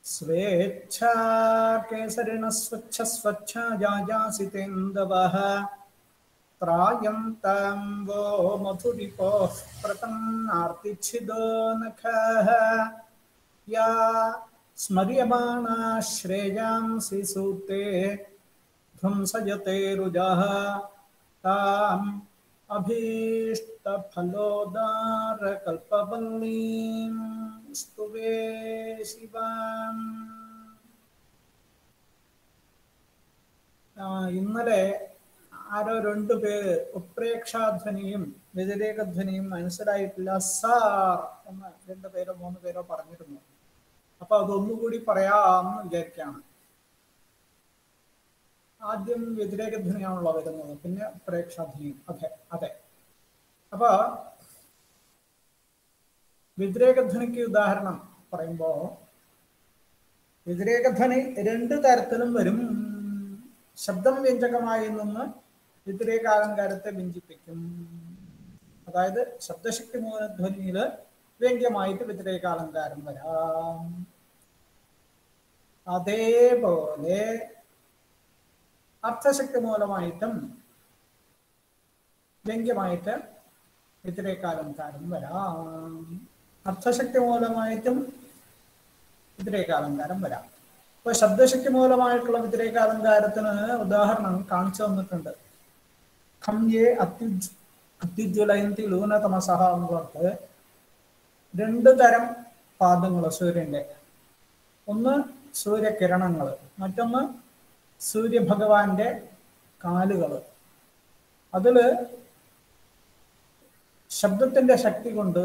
स्वेच्छा केसरिण स्वच्छ स्वच्छ जाजासितेन्दवः त्रायन्तं वो मधुरिपोः प्रतन्नार्तिच्छिदो नखः या स्मर्यमाणा श्रेयांसि सूते ध्वंसयते रुजः ताम् अभीष्टफलोदारकल्पवल्लीं स्तुवे शिवाम्. ഇന്നലെ ആരോ രണ്ടുപേര് ഉത്പ്രേക്ഷാധ്വനിയും വ്യതിരേകധ്വനിയും മനസ്സിലായിട്ടില്ല സാർ എന്ന് 2 പേരോ 3 പേരോ പറഞ്ഞിരുന്നു. അപ്പൊ അതൊന്നുകൂടി പറയാമെന്ന് വിചാരിക്കുകയാണ്. ആദ്യം വ്യതിരേകധ്വനിയാണല്ലോ വരുന്നത്, പിന്നെ പ്രേക്ഷാധ്വനിയും. അതെ. അപ്പൊ വ്യതിരേകധ്വനിക്ക് ഉദാഹരണം പറയുമ്പോ വ്യതിരേകധ്വനി 2 തരത്തിലും വരും. ശബ്ദം വ്യഞ്ജകമായി നിന്ന് വ്യതിരേകാലങ്കാരത്തെ വ്യഞ്ജിപ്പിക്കും. അതായത് ശബ്ദശക്തി മൂലധ്വനിയില് വ്യംഗ്യമായിട്ട് വ്യതിരേകാലങ്കാരം വരാം. അതേപോലെ അർത്ഥശക്തി മൂലമായിട്ടും വ്യംഗ്യമായിട്ട് വ്യതിരേകാലങ്കാരം വരാം. അർത്ഥശക്തി മൂലമായിട്ടും വ്യതിരേകാലങ്കാരം വരാം. അപ്പൊ ശബ്ദശക്തി മൂലമായിട്ടുള്ള വ്യതിരേകാലങ്കാരത്തിന് ഉദാഹരണം കാണിച്ചു തന്നിട്ടുണ്ട്. ഖംയേ അത്യുജ്വലയന്തി ലൂനതമസഹ എന്ന് പറഞ്ഞിട്ട് 2 തരം പാദങ്ങൾ സൂര്യന്റെ. ഒന്ന് സൂര്യകിരണങ്ങൾ, മറ്റൊന്ന് സൂര്യഭഗവാന്റെ കാലുകൾ. അതില് ശബ്ദത്തിന്റെ ശക്തി കൊണ്ട്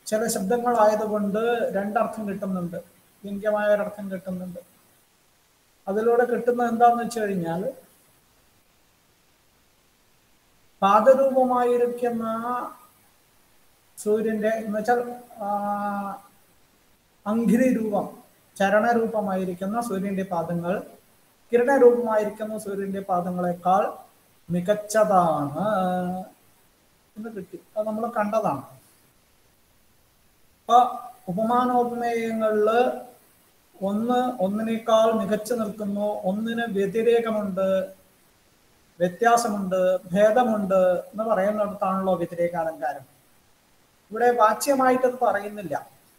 ചില ശബ്ദങ്ങളായതുകൊണ്ട് 2 അർത്ഥം കിട്ടുന്നുണ്ട്, വ്യംഗ്യമായ ഒരർത്ഥം കിട്ടുന്നുണ്ട്. അതിലൂടെ കിട്ടുന്നത് എന്താന്ന് വെച്ച് കഴിഞ്ഞാൽ പാദരൂപമായിരിക്കുന്ന സൂര്യന്റെ എന്ന് വെച്ചാൽ അംഘ്രി രൂപം, ചരണരൂപമായിരിക്കുന്ന സൂര്യന്റെ പാദങ്ങൾ കിരണരൂപമായിരിക്കുന്ന സൂര്യന്റെ പാദങ്ങളെക്കാൾ മികച്ചതാണ് എന്ന് കിട്ടി. അത് നമ്മൾ കണ്ടതാണ്. അപ്പൊ ഉപമാനോപമേയങ്ങളില് ഒന്നിനേക്കാൾ മികച്ചു നിൽക്കുന്നു, ഒന്നിന് വ്യതിരേകമുണ്ട്, വ്യത്യാസമുണ്ട്, ഭേദമുണ്ട് എന്ന് പറയുന്നിടത്താണല്ലോ വ്യതിരേകാലങ്കാരം. ഇവിടെ വാച്യമായിട്ടത് പറയുന്നില്ല,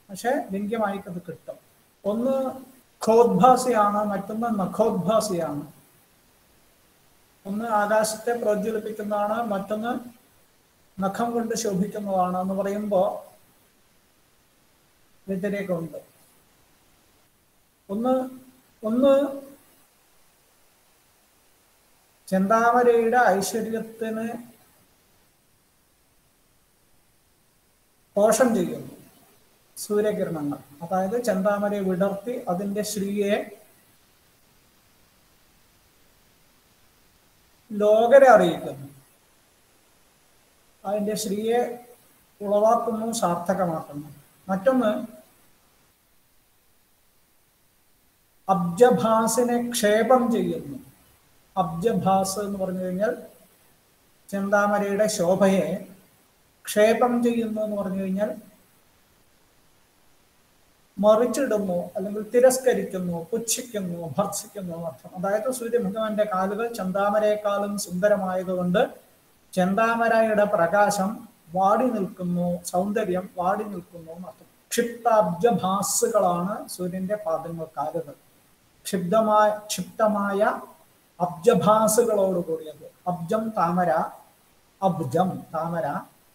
പക്ഷെ വ്യംഗ്യമായിട്ടത് കിട്ടും. ഒന്ന് ഖോദ്ഭാസിയാണ്, മറ്റൊന്ന് നഖോദ്ഭാസിയാണ്. ഒന്ന് ആകാശത്തെ പ്രോജ്വലിപ്പിക്കുന്നതാണ്, മറ്റൊന്ന് നഖം കൊണ്ട് ശോഭിക്കുന്നതാണ് എന്ന് പറയുമ്പോ വ്യതിരേകമുണ്ട്. ഒന്ന് ചെന്താമരയുടെ ഐശ്വര്യത്തിന് പോഷം ചെയ്യുന്നു സൂര്യകിരണങ്ങൾ. അതായത് ചെന്താമരയെ വിടർത്തി അതിന്റെ ശ്രീയെ ലോകരെ അറിയിക്കുന്നു, അതിന്റെ ശ്രീയെ ഉളവാക്കുന്നു, സാർത്ഥകമാക്കുന്നു. മറ്റൊന്ന് അബ്ജഭാസിനെ ക്ഷേപം ചെയ്യുന്നു. അബ്ജഭാസ് എന്ന് പറഞ്ഞു കഴിഞ്ഞാൽ ചെന്താമരയുടെ ശോഭയെ ക്ഷേപം ചെയ്യുന്നു എന്ന് പറഞ്ഞു കഴിഞ്ഞാൽ മറിച്ചിടുന്നു, അല്ലെങ്കിൽ തിരസ്കരിക്കുന്നു, പുച്ഛിക്കുന്നു, ഭർത്സിക്കുന്നു എന്നർത്ഥം. അതായത് സൂര്യഭഗവാന്റെ കാലുകൾ ചെന്താമരയെക്കാളും സുന്ദരമായതുകൊണ്ട് ചെന്താമരയുടെ പ്രകാശം വാടി നിൽക്കുന്നു, സൗന്ദര്യം വാടി നിൽക്കുന്നു എന്നർത്ഥം. ക്ഷിപ്താബ്ജഭാസുകളാണ് സൂര്യന്റെ പാദങ്ങൾ, കാലുകൾ. ക്ഷിപ്തമായ അബ്ജഭാസുകളോട് കൂടിയത്. അബ്ജം താമര, അബ്ജം താമര,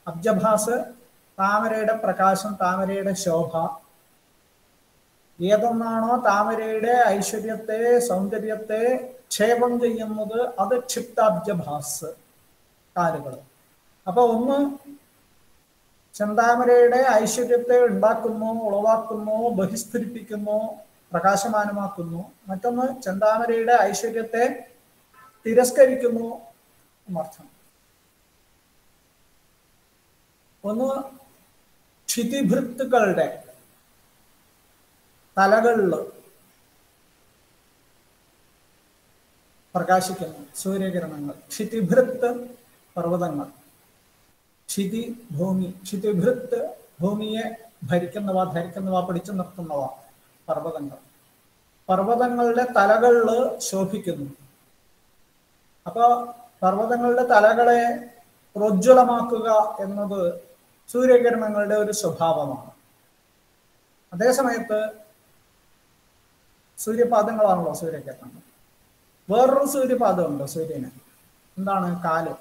അബ്ജഭാസ് താമരയുടെ പ്രകാശം, താമരയുടെ ശോഭ. ഏതൊന്നാണോ താമരയുടെ ഐശ്വര്യത്തെ, സൗന്ദര്യത്തെ ക്ഷേപം ചെയ്യുന്നത്, അത് ക്ഷിപ്താബ്ജഭാസ് കാലുകൾ. അപ്പൊ ഒന്ന് ചെന്താമരയുടെ ഐശ്വര്യത്തെ ഉണ്ടാക്കുന്നു, ഉളവാക്കുന്നു, ബഹിസ്ഫുരിപ്പിക്കുന്നു, പ്രകാശമാനമാക്കുന്നു. മറ്റൊന്ന് ചെന്താമരയുടെ ഐശ്വര്യത്തെ തിരസ്കരിക്കുന്നു എന്നർത്ഥം. ഒന്ന് ക്ഷിതിഭൃത്തുക്കളുടെ തലകളിൽ പ്രകാശിക്കുന്നു സൂര്യകിരണങ്ങൾ. ക്ഷിതിഭൃത്ത് പർവ്വതങ്ങൾ, ക്ഷിതി ഭൂമി, ക്ഷിതിഭൃത്ത് ഭൂമിയെ ഭരിക്കുന്നവ, ധരിക്കുന്നവ, പിടിച്ചു നിർത്തുന്നവ. പർവ്വതങ്ങൾ. പർവ്വതങ്ങളുടെ തലകളിൽ ശോഭിക്കുന്നു. അപ്പൊ പർവ്വതങ്ങളുടെ തലകളെ പ്രോജ്വലമാക്കുക എന്നത് സൂര്യകിരണങ്ങളുടെ ഒരു സ്വഭാവമാണ്. അതേസമയത്ത് സൂര്യപാദങ്ങളാണല്ലോ സൂര്യകിരണങ്ങൾ. വേറൊരു സൂര്യപാദമുണ്ട് സൂര്യന്, എന്താണ്? കാല്.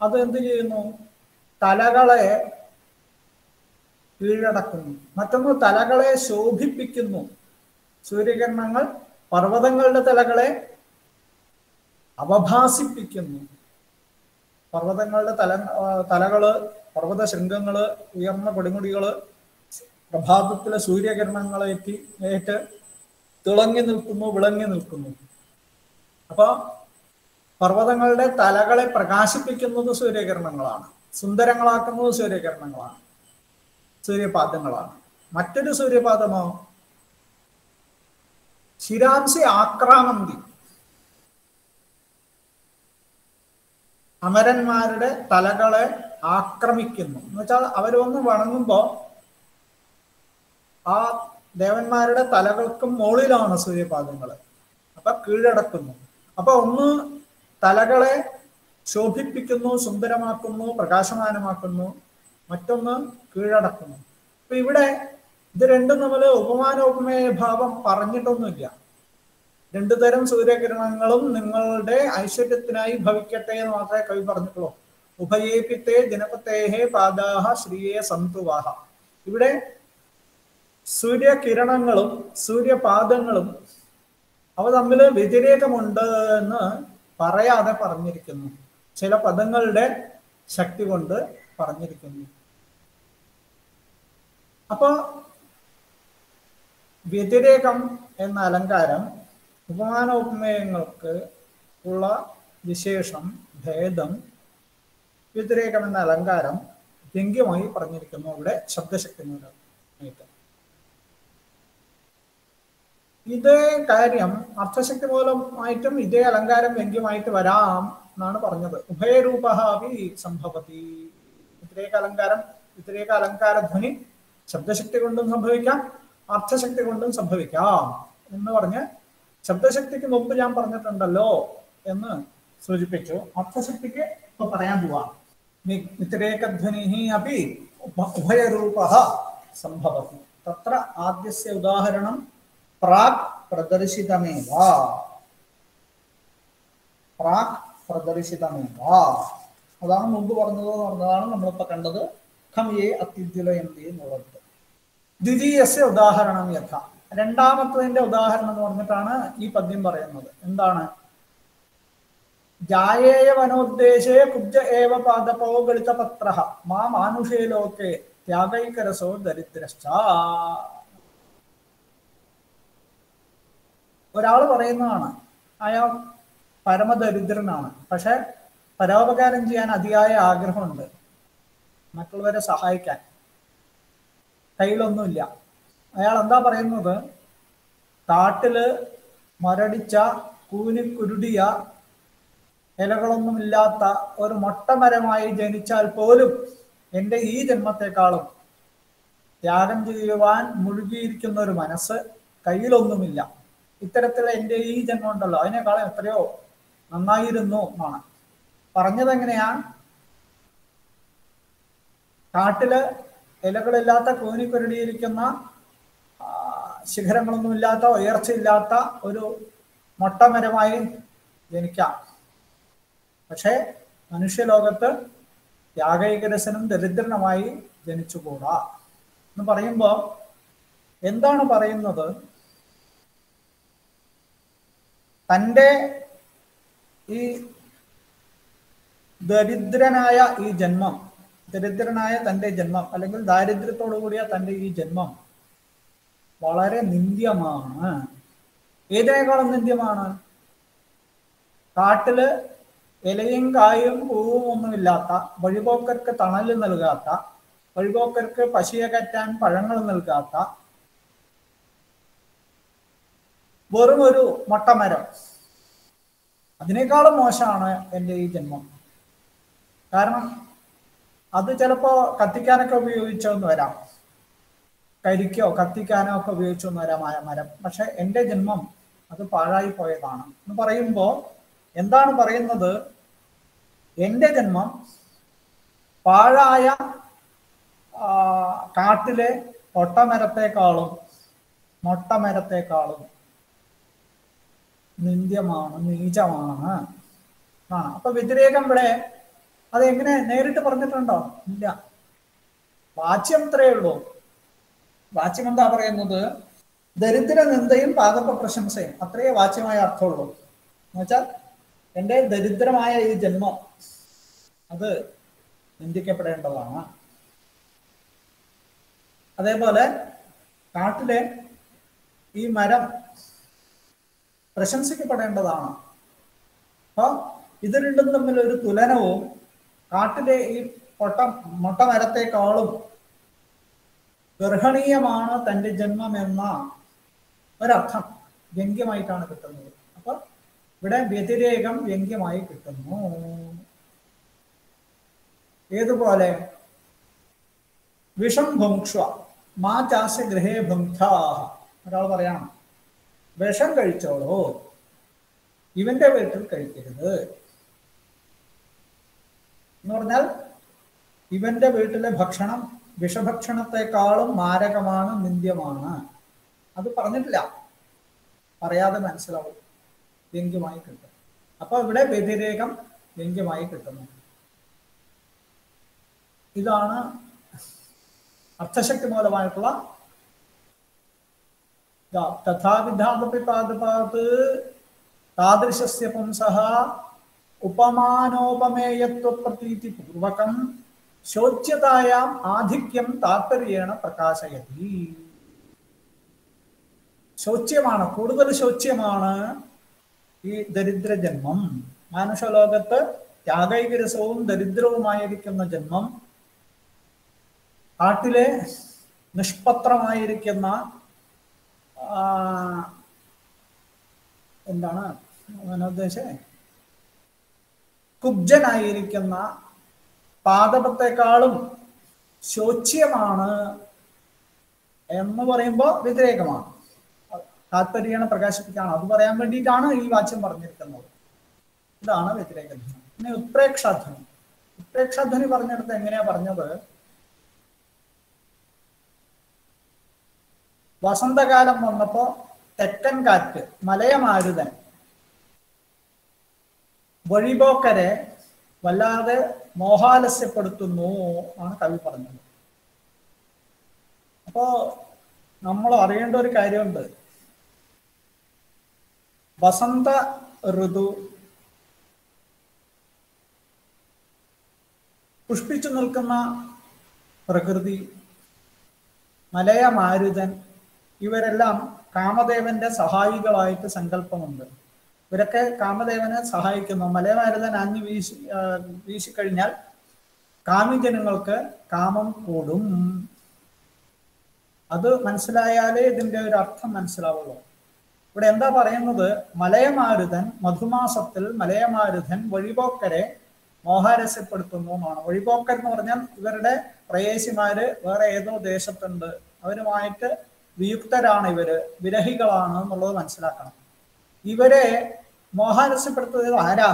അത് എന്ത് ചെയ്യുന്നു? തലകളെ കീഴടക്കുന്നു. മറ്റൊന്ന് തലകളെ ശോഭിപ്പിക്കുന്നു. സൂര്യകിരണങ്ങൾ പർവ്വതങ്ങളുടെ തലകളെ അവഭാസിപ്പിക്കുന്നു. പർവ്വതങ്ങളുടെ തലകള്, പർവ്വത ശൃംഗങ്ങള്, ഉയർന്ന കൊടുമുടികള് പ്രഭാതത്തിലെ സൂര്യകിരണങ്ങളേറ്റ് തിളങ്ങി നിൽക്കുന്നു, വിളങ്ങി നിൽക്കുന്നു. അപ്പൊ പർവ്വതങ്ങളുടെ തലകളെ പ്രകാശിപ്പിക്കുന്നത് സൂര്യകിരണങ്ങളാണ്, സുന്ദരങ്ങളാക്കുന്നത് സൂര്യകിരണങ്ങളാണ്, സൂര്യപാദങ്ങളാണ്. മറ്റൊരു സൂര്യപാദമോ ശിരാംസി ആക്രാമന്തി, അമരന്മാരുടെ തലകളെ ആക്രമിക്കുന്നു. എന്ന് വെച്ചാൽ അവർ വന്ന് വണങ്ങുമ്പോ ആ ദേവന്മാരുടെ തലകൾക്കും മുകളിലാണ് സൂര്യപാദങ്ങൾ. അപ്പൊ കീഴടക്കുന്നു. അപ്പൊ ഒന്ന് തലകളെ ശോഭിപ്പിക്കുന്നു, സുന്ദരമാക്കുന്നു, പ്രകാശമാനമാക്കുന്നു. മറ്റൊന്ന് കീഴടക്കുന്നു. അപ്പൊ ഇവിടെ ഇത് രണ്ടും തമ്മിൽ ഉപമാനോപമേയ ഭാവം പറഞ്ഞിട്ടൊന്നുമില്ല. രണ്ടു തരം സൂര്യകിരണങ്ങളും നിങ്ങളുടെ ഐശ്വര്യത്തിനായി ഭവിക്കട്ടെ എന്ന് മാത്രമേ കവി പറഞ്ഞിട്ടുള്ളൂ. ഉഭയേപിത്തേ ജനപത്തേഹേ പാദാഹ ശ്രീയേ സന്തുവാഹ. ഇവിടെ സൂര്യകിരണങ്ങളും സൂര്യപാദങ്ങളും അവ തമ്മിൽ വ്യതിരേകമുണ്ട് എന്ന് പറയാതെ പറഞ്ഞിരിക്കുന്നു. ചില പദങ്ങളുടെ ശക്തി കൊണ്ട് പറഞ്ഞിരിക്കുന്നു. അപ്പൊ വ്യതിരേകം എന്ന അലങ്കാരം ഉപമാനോപമേയങ്ങൾക്ക് ഉള്ള വിശേഷം, ഭേദം, വ്യതിരേകം എന്ന അലങ്കാരം വ്യംഗ്യമായി പറഞ്ഞിരിക്കുന്നു ഇവിടെ ശബ്ദശക്തി മൂലമായിട്ട്. ഇതേ കാര്യം അർത്ഥശക്തി മൂലമായിട്ടും ഇതേ അലങ്കാരം വ്യംഗ്യമായിട്ട് വരാം എന്നാണ് പറഞ്ഞത്. ഉഭയരൂപി സംഭവതി. വ്യതിരേക അലങ്കാര ധ്വനി ശബ്ദശക്തി കൊണ്ടും സംഭവിക്കാം, അർത്ഥശക്തി കൊണ്ടും സംഭവിക്കാം എന്ന് പറഞ്ഞ് ശബ്ദശക്തിക്ക് മുമ്പ് ഞാൻ പറഞ്ഞിട്ടുണ്ടല്ലോ എന്ന് സൂചിപ്പിച്ചു. അർത്ഥശക്തിക്ക് ഇപ്പൊ പറയാൻ പോവാം. വ്യതിരേകധ്വനി അപി ഉഭയരൂപ സംഭവതി. തത്ര ആദ്യസ്യ ഉദാഹരണം പ്രാക് പ്രദർശിതമേവ. പ്രാക് പ്രദർശിതമേവ അതാണ് മുമ്പ് പറഞ്ഞതാണ് നമ്മളിപ്പോ കണ്ടത്. ഖംയേ അത്യുജ്വലയന്തി എന്നുള്ളത്. ദ്വിതീയസ്യ ഉദാഹരണം യഥ. രണ്ടാമത്തതിന്റെ ഉദാഹരണം എന്ന് പറഞ്ഞിട്ടാണ് ഈ പദ്യം പറയുന്നത്. എന്താണ്? ജായേയ വനോദ്ദേശേ കുബ്ജ ഏവ പാദപോ ഗളിതപത്ര മാ മാനുഷേ ലോകേ ത്യാഗൈകരസോ ദരിദ്രശ്ച. ഒരാൾ പറയുന്നതാണ് അയാൾ പരമദരിദ്രനാണ്, പക്ഷെ പരോപകാരം ചെയ്യാൻ അതിയായ ആഗ്രഹമുണ്ട്, മറ്റുള്ളവരെ സഹായിക്കാൻ. കയ്യിലൊന്നുമില്ല. അയാൾ എന്താ പറയുന്നത്? കാട്ടില് മരടിച്ച കൂനിക്കുരുടിയ ഇലകളൊന്നുമില്ലാത്ത ഒരു മൊട്ടമരമായി ജനിച്ചാൽ പോലും എൻ്റെ ഈ ജന്മത്തെക്കാളും ത്യാഗം ചെയ്യുവാൻ മുഴുകിയിരിക്കുന്ന ഒരു മനസ്സ്, കയ്യിലൊന്നുമില്ല, ഇത്തരത്തിലുള്ള എൻ്റെ ഈ ജന്മം ഉണ്ടല്ലോ അതിനേക്കാളും എത്രയോ നന്നായിരുന്നു എന്നാണ് പറഞ്ഞത്. എങ്ങനെയാ? കാട്ടില് ഇലകളില്ലാത്ത കൂനിക്കുരുടിയിരിക്കുന്ന ശിഖരങ്ങളൊന്നുമില്ലാത്ത ഉയർച്ചയില്ലാത്ത ഒരു മൊട്ടമരമായി ജനിക്കാം, പക്ഷെ മനുഷ്യലോകത്ത് ത്യാഗൈകരസനും ദരിദ്രനുമായി ജനിച്ചുകൂടാ എന്ന് പറയുമ്പോൾ എന്താണ് പറയുന്നത്? തൻ്റെ ഈ ദരിദ്രനായ ഈ ജന്മം, ദരിദ്രനായ തൻ്റെ ജന്മം അല്ലെങ്കിൽ ദാരിദ്ര്യത്തോടു കൂടിയ തൻ്റെ ഈ ജന്മം വളരെ നിന്ദ്യമാണ്. ഏതിനേക്കാളും നിന്ദ്യമാണ്? കാട്ടില് ഇലയും കായും പൂവും ഒന്നുമില്ലാത്ത, വഴിപോക്കർക്ക് തണല് നൽകാത്ത, വഴിപോക്കർക്ക് പശിയകറ്റാൻ പഴങ്ങൾ നൽകാത്ത വെറും ഒരു മൊട്ടമരം, അതിനേക്കാളും മോശമാണ് എൻ്റെ ഈ ജന്മം. കാരണം അത് ചിലപ്പോ കത്തിക്കാനൊക്കെ ഉപയോഗിച്ചെന്ന് വരാം. കരിക്കോ കത്തിക്കാനോ ഒക്കെ ഉപയോഗിച്ചു വന്നവരമായ മരം. പക്ഷെ എൻ്റെ ജന്മം അത് പാഴായി പോയതാണ് എന്ന് പറയുമ്പോൾ എന്താണ് പറയുന്നത്? എൻ്റെ ജന്മം പാഴായ കാട്ടിലെ ഒട്ടമരത്തെക്കാളും മൊട്ടമരത്തെക്കാളും നിന്ദ്യമാണ്, നീചമാണ്. അപ്പൊ വ്യതിരേകം ഇവിടെ അത് എങ്ങനെ നേരിട്ട് പറഞ്ഞിട്ടുണ്ടോ? ഇല്ല. വാച്യം ഇത്രയേ ഉള്ളൂ. വാച്യം എന്താ പറയുന്നത്? ദരിദ്ര നിന്ദയും പാദപ്പ പ്രശംസയും, അത്രയേ വാച്യമായ അർത്ഥമുള്ളൂ. എന്നുവെച്ചാൽ എൻ്റെ ദരിദ്രമായ ഈ ജന്മം അത് നിന്ദിക്കപ്പെടേണ്ടതാണ്. അതേപോലെ കാട്ടിലെ ഈ മരം പ്രശംസിക്കപ്പെടേണ്ടതാണ്. അപ്പൊ ഇത് രണ്ടും തമ്മിൽ ഒരു തുലനവും കാട്ടിലെ ഈ മൊട്ടമരത്തെക്കാളും ഗർഹണീയമാണ് തൻ്റെ ജന്മം എന്ന ഒരർത്ഥം വ്യംഗ്യമായിട്ടാണ് കിട്ടുന്നത്. അപ്പൊ ഇവിടെ വ്യതിരേകം വ്യംഗ്യമായി കിട്ടുന്നു. ഏതുപോലെ? വിഷം ഭുങ്ക്ഷ്വ മാ ചാസ്യ ഗൃഹേ ഭുങ്ക്താഹ. ഒരാൾ പറയാണ്, വിഷം കഴിച്ചോളൂ, ഇവന്റെ വീട്ടിൽ കഴിക്കരുത് എന്ന് പറഞ്ഞാൽ ഇവന്റെ വീട്ടിലെ ഭക്ഷണം വിഷഭക്ഷണത്തെക്കാളും മാരകമാണ്, നിന്ദ്യമാണ്. അത് പറഞ്ഞിട്ടില്ല, പറയാതെ മനസ്സിലാവും, വ്യംഗ്യമായി കിട്ടും. അപ്പൊ ഇവിടെ വ്യതിരേകം വ്യംഗ്യമായി കിട്ടുന്നു. ഇതാണ് അർത്ഥശക്തി മൂലമായിട്ടുള്ള തഥാവിധാപി പാദപാത് താദൃശസ്യ പുംസഃ ഉപമാനോപമേയത്വ പ്രതീതി പൂർവകം ശോച്യതായാം ആധിക്യം താത്പര്യേണ പ്രകാശയതി. ശോച്യമാണ്, കൂടുതൽ ശോച്യമാണ് ഈ ദരിദ്ര ജന്മം. മാനുഷലോകത്ത് ത്യാഗൈകരസവും ദരിദ്രവുമായിരിക്കുന്ന ജന്മം, കാട്ടിലെ നിഷ്പത്രമായിരിക്കുന്ന എന്താണ് ഉദ്ദേശം, കുബ്ജനായിരിക്കുന്ന പാദപത്തെക്കാളും ശോച്യമാണ് എന്ന് പറയുമ്പോൾ വ്യതിരേകമാണ്. താത്പര്യേണ പ്രകാശിപ്പിക്കുകയാണ്. അത് പറയാൻ വേണ്ടിയിട്ടാണ് ഈ വാച്യം പറഞ്ഞിരിക്കുന്നത്. ഇതാണ് വ്യതിരേകധ്വനി. പിന്നെ ഉത്പ്രേക്ഷാധ്വനി. ഉത്പ്രേക്ഷാധ്വനി പറഞ്ഞെടുത്ത് എങ്ങനെയാ പറഞ്ഞത്? വസന്തകാലം വന്നപ്പോ തെക്കൻ കാറ്റ്, മലയമാരുതൻ വഴിപോക്കരെ വല്ലാതെ മോഹാലസ്യപ്പെടുത്തുന്നു ആണ് കവി പറഞ്ഞത്. അപ്പോ നമ്മൾ അറിയേണ്ട ഒരു കാര്യമുണ്ട്. വസന്ത ഋതു പുഷ്പിച്ചു നിൽക്കുന്ന പ്രകൃതി, മലയമാരുതൻ, ഇവരെല്ലാം കാമദേവന്റെ സഹായികളായിട്ട് സങ്കല്പമുണ്ട്. ഇവരൊക്കെ കാമദേവനെ സഹായിക്കുന്നു. മലയമാരുതൻ ആഞ്ഞു വീശിക്കഴിഞ്ഞാൽ കാമിജനങ്ങൾക്ക് കാമം കൂടും. അത് മനസ്സിലായാലേ ഇതിന്റെ ഒരു അർത്ഥം മനസ്സിലാവുള്ളൂ. ഇവിടെ എന്താ പറയുന്നത്? മലയമാരുതൻ മധുമാസത്തിൽ മലയമാരുതൻ വഴിപോക്കരെ മോഹാരസ്യപ്പെടുത്തുന്നു എന്നാണ്. വഴിപോക്കർ എന്ന് പറഞ്ഞാൽ ഇവരുടെ പ്രേയസിമാര് വേറെ ഏതോ ദേശത്തുണ്ട്, അവരുമായിട്ട് വിയുക്തരാണ്, ഇവര് വിരഹികളാണ് എന്നുള്ളത് മനസ്സിലാക്കണം. ഇവരെ മോഹാലസ്യപ്പെടുത്തുന്നത് ആരാ?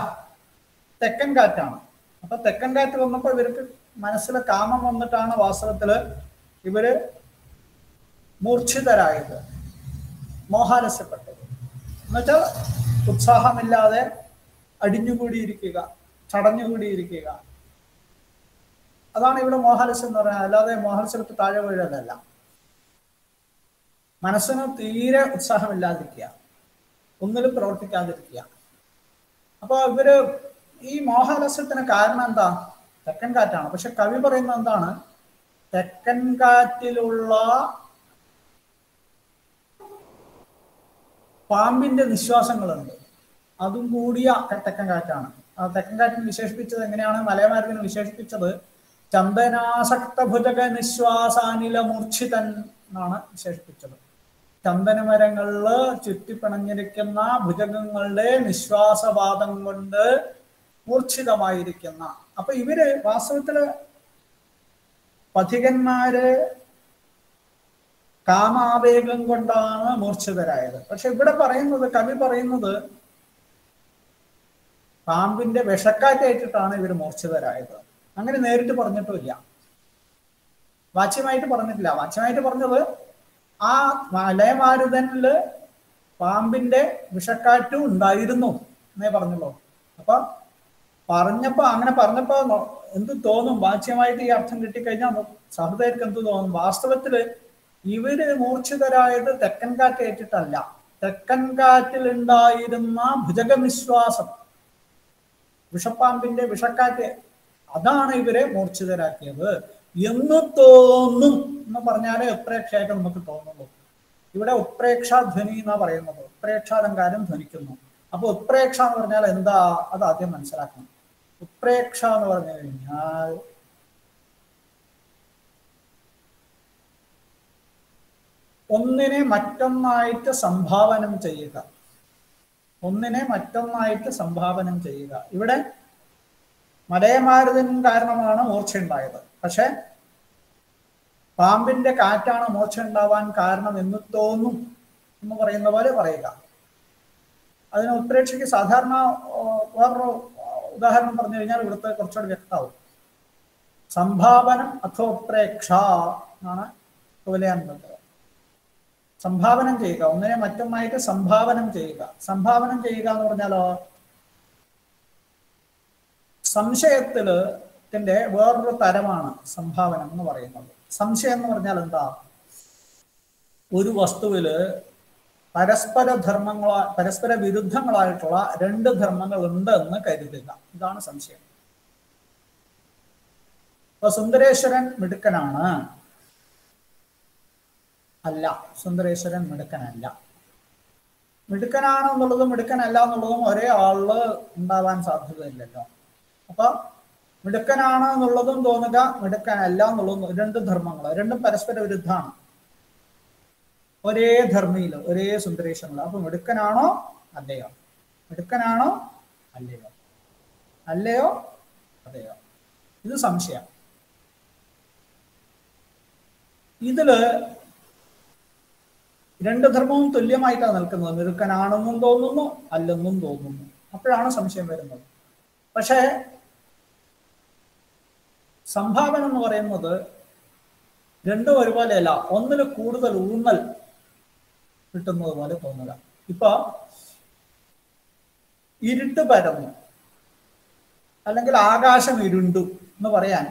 തെക്കൻ കാറ്റാണ്. അപ്പൊ തെക്കൻ കാറ്റ് വന്നപ്പോൾ ഇവർക്ക് മനസ്സിൽ കാമം വന്നിട്ടാണ് വാസ്തവത്തില് ഇവര് മൂർച്ഛിതരായത്, മോഹാലസ്യപ്പെട്ടത്. എന്നുവെച്ചാൽ ഉത്സാഹമില്ലാതെ അടിഞ്ഞുകൂടിയിരിക്കുക, ചടഞ്ഞുകൂടിയിരിക്കുക. അതാണ് ഇവിടെ മോഹാലസ്യം എന്ന് പറയുന്നത്. അല്ലാതെ മോഹാലസ്യത്ത് താഴെ വീഴലല്ല. മനസ്സിന് തീരെ ഉത്സാഹമില്ലാതിരിക്കുക, ഒന്നിലും പ്രവർത്തിക്കാതിരിക്കുക. അപ്പൊ ഇവര് ഈ മോഹാലസ്യത്തിന് കാരണം എന്താ? തെക്കൻ കാറ്റാണ്. പക്ഷെ കവി പറയുന്നത് എന്താണ്? തെക്കൻ കാറ്റിലുള്ള പാമ്പിന്റെ നിശ്വാസങ്ങളുണ്ട്, അതും കൂടിയ തെക്കൻ കാറ്റാണ്. ആ തെക്കൻ കാറ്റിന് വിശേഷിപ്പിച്ചത് എങ്ങനെയാണ്? മലയമാരുതിനെ വിശേഷിപ്പിച്ചത് ചന്ദനാസക്ത ഭുജക നിശ്വാസാനില മൂർച്ഛിതൻ എന്നാണ് വിശേഷിപ്പിച്ചത്. ചന്ദനമരങ്ങളില് ചുറ്റിപ്പിണഞ്ഞിരിക്കുന്ന ഭുജകങ്ങളുടെ നിശ്വാസവാദം കൊണ്ട് മൂർച്ഛിതമായിരിക്കുന്ന. അപ്പൊ ഇവര് വാസ്തവത്തില് പഥികന്മാര് കാമാവേഗം കൊണ്ടാണ് മൂർച്ഛിതരായത്. പക്ഷെ ഇവിടെ പറയുന്നത്, കവി പറയുന്നത് പാമ്പിന്റെ വിഷക്കാറ്റേറ്റിട്ടാണ് ഇവർ മൂർച്ഛിതരായത്. അങ്ങനെ നേരിട്ട് പറഞ്ഞിട്ടുമില്ല, വാച്യമായിട്ട് പറഞ്ഞിട്ടില്ല. വാച്യമായിട്ട് പറഞ്ഞത് ആ മലയമാരുതനില് പാമ്പിന്റെ വിഷക്കാറ്റും ഉണ്ടായിരുന്നു എന്നേ പറഞ്ഞുള്ളൂ. അപ്പൊ അങ്ങനെ പറഞ്ഞപ്പോ എന്ത് തോന്നും? വാച്യമായിട്ട് ഈ അർത്ഥം കിട്ടിക്കഴിഞ്ഞാൽ സഹൃദയർക്ക് എന്ത് തോന്നും? വാസ്തവത്തില് ഇവര് മൂർച്ഛിതരായത് തെക്കൻ കാറ്റേറ്റിട്ടല്ല. തെക്കൻ കാറ്റിൽ ഉണ്ടായിരുന്ന ഭുജഗനിശ്വാസം, വിഷപ്പാമ്പിന്റെ വിഷക്കാറ്റ്, അതാണ് ഇവരെ മൂർച്ഛിതരാക്കിയത് എന്ന് തോന്നും എന്ന് പറഞ്ഞാലേ ഉത്പ്രേക്ഷയായിട്ട് നമുക്ക് തോന്നുള്ളൂ. ഇവിടെ ഉത്പ്രേക്ഷാധ്വനി എന്നാ പറയുന്നത്, ഉത്പ്രേക്ഷാലങ്കാരം ധ്വനിക്കുന്നു. അപ്പൊ ഉത്പ്രേക്ഷ എന്ന് പറഞ്ഞാൽ എന്താ, അത് ആദ്യം മനസ്സിലാക്കണം. ഉത്പ്രേക്ഷ എന്ന് പറഞ്ഞു കഴിഞ്ഞാൽ ഒന്നിനെ മറ്റൊന്നായിട്ട് സംഭാവനം ചെയ്യുക, ഒന്നിനെ മറ്റൊന്നായിട്ട് സംഭാവനം ചെയ്യുക. ഇവിടെ മലയമാരുതൻ കാരണമാണ് മൂർച്ഛ ഉണ്ടായത്. പക്ഷെ പാമ്പിന്റെ കാറ്റാണ് മൂർച്ഛ ഉണ്ടാവാൻ കാരണം എന്ന് തോന്നും എന്ന് പറയുന്ന പോലെ പറയുക. അതിന് ഉത്പ്രേക്ഷയ്ക്ക് സാധാരണ വേറൊരു ഉദാഹരണം പറഞ്ഞു കഴിഞ്ഞാൽ ഇവിടുത്തെ കുറച്ചുകൂടി വ്യക്തമാവും. സംഭാവനം അഥോത്പ്രേക്ഷ എന്നാണ് കുവലയാനന്ദ. സംഭാവനം ചെയ്യുക, ഒന്നിനെ മറ്റൊന്നായിട്ട് സംഭാവനം ചെയ്യുക. സംഭാവനം ചെയ്യുക എന്ന് പറഞ്ഞാലോ, സംശയത്തിന്റെ വേറൊരു തരമാണ് സംഭാവനം എന്ന് പറയുന്നത്. സംശയം എന്ന് പറഞ്ഞാൽ എന്താ? ഒരു വസ്തുവില് പരസ്പര വിരുദ്ധങ്ങളായിട്ടുള്ള രണ്ട് ധർമ്മങ്ങൾ ഉണ്ട് എന്ന് കരുതുക, ഇതാണ് സംശയം. ഇപ്പൊ സുന്ദരേശ്വരൻ മിടുക്കനാണ്, അല്ല, സുന്ദരേശ്വരൻ മിടുക്കനല്ല. മിടുക്കനാണെന്നുള്ളതും മിടുക്കനല്ല എന്നുള്ളതും ഒരേ ആളില് ഉണ്ടാവാൻ സാധ്യതയില്ലല്ലോ. അപ്പൊ മിടുക്കനാണ് എന്നുള്ളതും തോന്നുക, മിടുക്കനല്ല എന്നുള്ളതും, രണ്ട് ധർമ്മങ്ങൾ, രണ്ടും പരസ്പര വിരുദ്ധമാണ്. ഒരേ ധർമ്മിയില്, ഒരേ സുന്ദരേശ്വരനില്. അപ്പൊ മിടുക്കനാണോ അല്ലയോ, മിടുക്കനാണോ അല്ലയോ, അല്ലയോ അതെയോ, ഇത് സംശയം. ഇതില് രണ്ട് ധർമ്മവും തുല്യമായിട്ടാണ് നിൽക്കുന്നത്. മിടുക്കനാണെന്നും തോന്നുന്നു, അല്ലെന്നും തോന്നുന്നു. അപ്പോഴാണ് സംശയം വരുന്നത്. പക്ഷേ സംഭാവന എന്ന് പറയുന്നത് രണ്ടും ഒരുപോലെയല്ല, ഒന്നില് കൂടുതൽ ഊന്നൽ കിട്ടുന്നത് പോലെ തോന്നുക. ഇപ്പൊ ഇരുട്ട് പരന്നു അല്ലെങ്കിൽ ആകാശം ഇരുണ്ടു എന്ന് പറയാൻ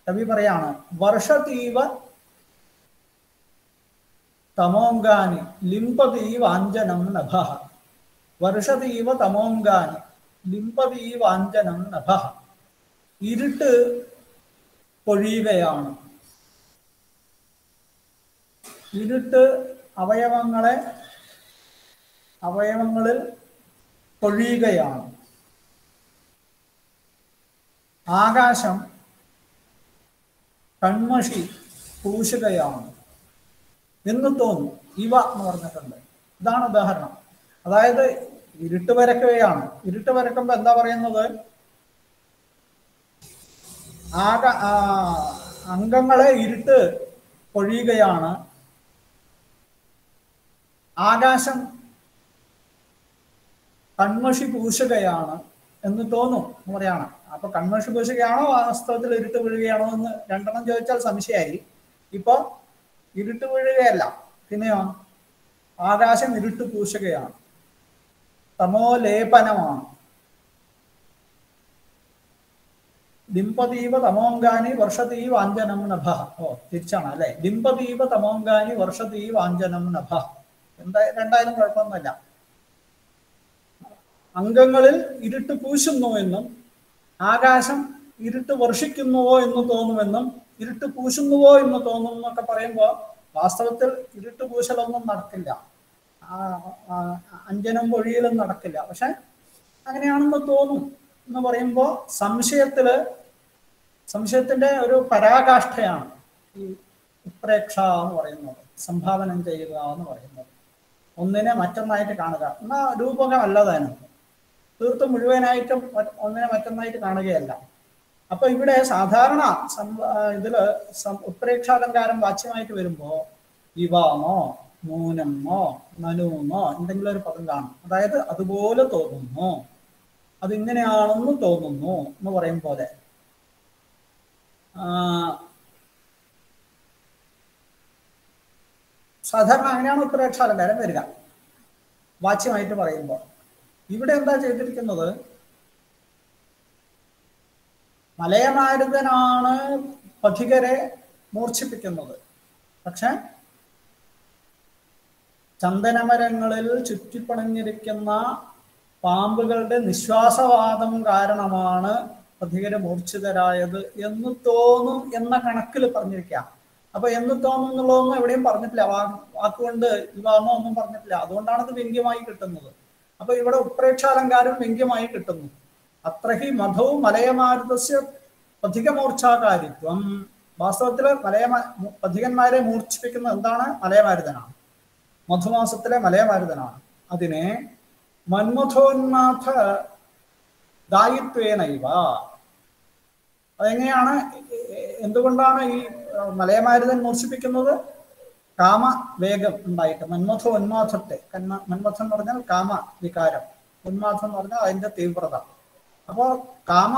കവി പറയാണ്, വർഷതീവ തമോങ്കാനി ലിംപതീവാഞ്ജനം നഭഃ. വർഷതീവ തമോങ്കാനി ലിംപതീവാഞ്ജനം നഭഃ. ഇരുട്ട് പൊഴിയുകയാണ്, ഇരുട്ട് അവയവങ്ങളിൽ പൊഴിയുകയാണ്. ആകാശം കൺമഷി പൂശുകയാണ് എന്ന് തോന്നും. ഇവ എന്ന് പറഞ്ഞിട്ടുണ്ട്. ഇതാണ് ഉദാഹരണം. അതായത് ഇരുട്ട് വരക്കുകയാണ്. ഇരുട്ട് വരക്കുമ്പോ എന്താ പറയുന്നത്? അംഗങ്ങളെ ഇരുട്ട് പൊഴിയുകയാണ്, ആകാശം കൺമഷി പൂശുകയാണ് എന്ന് തോന്നും എന്ന് പറയാണ്. അപ്പൊ കൺമഷി പൂശുകയാണോ വാസ്തവത്തിൽ ഇരുട്ട് വീഴുകയാണോ എന്ന് രണ്ടെണ്ണം ചോദിച്ചാൽ സംശയമായി. ഇപ്പൊ ഇരുട്ട് വീഴുകയല്ല, പിന്നെയോ ആകാശം ഇരുട്ട് പൂശുകയാണ്, തമോലേപനമാണ്. ലിംപതീവ തമോങ്കാനി വർഷതീവ അഞ്ജനം നഭഃ. തിരിച്ചാണ് അല്ലെ, ലിംപതീവ തമോങ്കാനി വർഷതീവ അഞ്ജനം നഭഃ. രണ്ടായാലും കുഴപ്പമൊന്നുമില്ല. അംഗങ്ങളിൽ ഇരുട്ട് പൂശുന്നു എന്നും ആകാശം ഇരുട്ട് വർഷിക്കുന്നുവോ എന്ന് തോന്നുമെന്നും ഇരുട്ട് പൂശുന്നുവോ എന്ന് തോന്നും എന്നൊക്കെ പറയുമ്പോൾ വാസ്തവത്തിൽ ഇരുട്ട് പൂശലൊന്നും നടക്കില്ല, അഞ്ജനം പൊഴിയിലും നടക്കില്ല. പക്ഷെ അങ്ങനെയാണെന്ന് തോന്നും എന്ന് പറയുമ്പോൾ സംശയത്തിന്റെ ഒരു പരാകാഷ്ഠയാണ് ഈ ഉത്പ്രേക്ഷ എന്ന് പറയുന്നത്, സംഭാവനം ചെയ്യുക എന്ന് പറയുന്നത്. ഒന്നിനെ മറ്റൊന്നായിട്ട് കാണുക എന്നാ രൂപകമല്ല താനും, തീർത്തും മുഴുവനായിട്ടും ഒന്നിനെ മറ്റൊന്നായിട്ട് കാണുകയല്ല. അപ്പൊ ഇവിടെ സാധാരണ ഇതില് ഉത്പ്രേക്ഷാലങ്കാരം വാച്യമായിട്ട് വരുമ്പോ ഇവാന്നോ നൂനെന്നോ നനൂന്നോ എന്തെങ്കിലും ഒരു പദം കാണും. അതായത് അതുപോലെ തോന്നുന്നു, അതിങ്ങനെയാണെന്ന് തോന്നുന്നു എന്ന് പറയും പോലെ. സാധാരണ അങ്ങനെയാണ് ഉത്തരേക്ഷാലങ്കാരം വരിക വാച്യമായിട്ട് പറയുമ്പോൾ. ഇവിടെ എന്താ ചെയ്തിരിക്കുന്നത്? മലയമാരുതനാണ് പഥികരെ മൂർച്ഛിപ്പിക്കുന്നത്. പക്ഷെ ചന്ദനമരങ്ങളിൽ ചുറ്റിപ്പണഞ്ഞിരിക്കുന്ന പാമ്പുകളുടെ നിശ്വാസവാദം കാരണമാണ് പഥികര് മൂർച്ഛിതരായത് എന്ന് തോന്നും എന്ന കണക്കിൽ പറഞ്ഞിരിക്കാം. അപ്പൊ എന്ന് തോന്നും എന്നുള്ളതൊന്നും എവിടെയും പറഞ്ഞിട്ടില്ല, വാക്കുകൊണ്ട് ഇവാന്നോ ഒന്നും പറഞ്ഞിട്ടില്ല. അതുകൊണ്ടാണ് ഇത് വ്യംഗ്യമായി കിട്ടുന്നത്. അപ്പൊ ഇവിടെ ഉത്പ്രേക്ഷാലങ്കാരം വ്യംഗ്യമായി കിട്ടുന്നു. അത്രഹി മധവും മലയമാരുതസ്യ പഥികമൂർച്ഛാകാരിത്വം. വാസ്തവത്തില് പഥികന്മാരെ മൂർച്ഛിപ്പിക്കുന്നത് എന്താണ്? മലയമാരുതനാണ്, മധുമാസത്തിലെ മലയമാരുതനാണ്. അതിനെ മന്മഥോന്മാഥ ദായിത്വേനൈവ. അതെങ്ങനെയാണ്, എന്തുകൊണ്ടാണ് ഈ മലയമാരുതൻ മൂർച്ഛിപ്പിക്കുന്നത്? കാമവേഗം ഉണ്ടായിട്ട്. മന്മഥോന്മാഥത്തെ, മന്മഥം എന്ന് പറഞ്ഞാൽ കാമ വികാരം, ഉന്മാഥം എന്ന് പറഞ്ഞാൽ അതിന്റെ തീവ്രത. അപ്പോ കാമ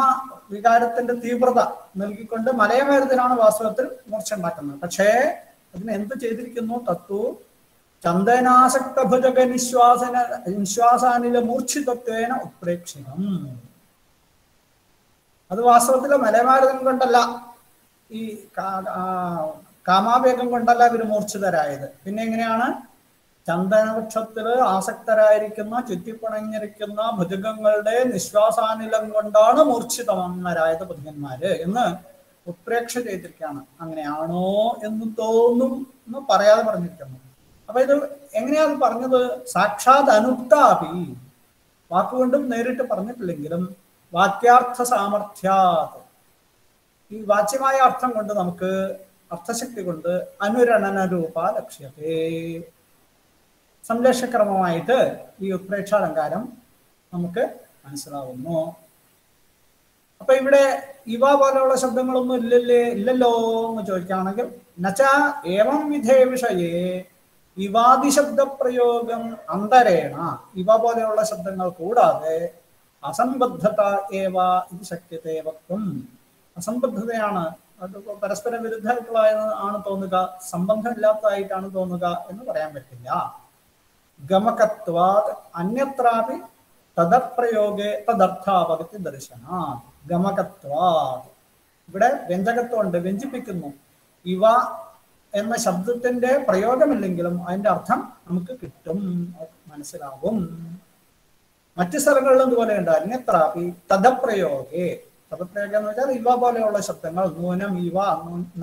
വികാരത്തിന്റെ തീവ്രത നൽകിക്കൊണ്ട് മലയമാരുതനാണ് വാസ്തവത്തിൽ മൂർച്ച ഉണ്ടാക്കുന്നത്. പക്ഷേ അതിന് എന്ത് ചെയ്തിരിക്കുന്നു? തത്തു ചന്ദനാസക്ത ഭുജക നിശ്വാസാനില മൂർച്ഛിതത്വേന ഉത്പ്രേക്ഷിതം. അത് വാസ്തവത്തില് മലയമാരുതൻ കൊണ്ടല്ല, ഈ കാമാവേഗം കൊണ്ടല്ല ഇവര് മൂർച്ഛിതരായത്. പിന്നെ എങ്ങനെയാണ്? ചന്ദനവൃക്ഷത്തില് ആസക്തരായിരിക്കുന്ന ചുറ്റിപ്പണഞ്ഞിരിക്കുന്ന ഭുജകങ്ങളുടെ നിശ്വാസാനിലം കൊണ്ടാണ് മൂർച്ഛിതന്മാരായത് പഥികന്മാര് എന്ന് ഉത്പ്രേക്ഷ ചെയ്തിരിക്കുകയാണ്. അങ്ങനെയാണോ എന്ന് തോന്നും എന്ന് പറയാതെ പറഞ്ഞിരിക്കുന്നു. അപ്പൊ ഇത് എങ്ങനെയാണ് പറഞ്ഞത്? സാക്ഷാത് അനുക്താപി, വാക്കുകൊണ്ടും നേരിട്ട് പറഞ്ഞിട്ടില്ലെങ്കിലും വാക്യാർത്ഥ സാമർഥ്യാത്, ഈ വാച്യമായ അർത്ഥം കൊണ്ട് നമുക്ക് അർത്ഥശക്തി കൊണ്ട് അനുരണന രൂപ ലക്ഷ്യത്തെ, സംലേഷക്രമമായിട്ട് ഈ ഉത്പ്രേക്ഷാലങ്കാരം നമുക്ക് മനസ്സിലാവുന്നു. അപ്പൊ ഇവിടെ ഇവ പോലെയുള്ള ശബ്ദങ്ങളൊന്നും ഇല്ലല്ലോ എന്ന് ചോദിക്കുകയാണെങ്കിൽ, നച്ച ഏവം വിധേ വിഷയേ ഇവാദിശബ്ദ പ്രയോഗം അന്തരേണ, ഇവ പോലെയുള്ള ശബ്ദങ്ങൾ കൂടാതെ അസംബദ്ധത ഏവ ഇത് ശക്യത്തെ വക്തും. അസംബദ്ധതയാണ്, അത് പരസ്പര വിരുദ്ധമായിട്ടുള്ള ആണ് തോന്നുക, സംബന്ധമില്ലാത്തതായിട്ടാണ് തോന്നുക എന്ന് പറയാൻ പറ്റില്ല. ഗമകത്വാത് അന്യത്രാപി തദപ്രയോഗേ തദർത്ഥാപകത്തി ദർശന. ഗമകത്വാത്, ഇവിടെ വ്യഞ്ജകത്വമുണ്ട്, വ്യഞ്ജിപ്പിക്കുന്നു. ഇവ എന്ന ശബ്ദത്തിന്റെ പ്രയോഗമില്ലെങ്കിലും അതിന്റെ അർത്ഥം നമുക്ക് കിട്ടും, മനസ്സിലാവും. മറ്റു സ്ഥലങ്ങളിലും ഇതുപോലെയുണ്ട്. അന്യത്രാപി തദപ്രയോഗേ, പദപ്രയോഗം എന്ന് വെച്ചാൽ ഇവ പോലെയുള്ള ശബ്ദങ്ങൾ, നൂനം, ഇവ,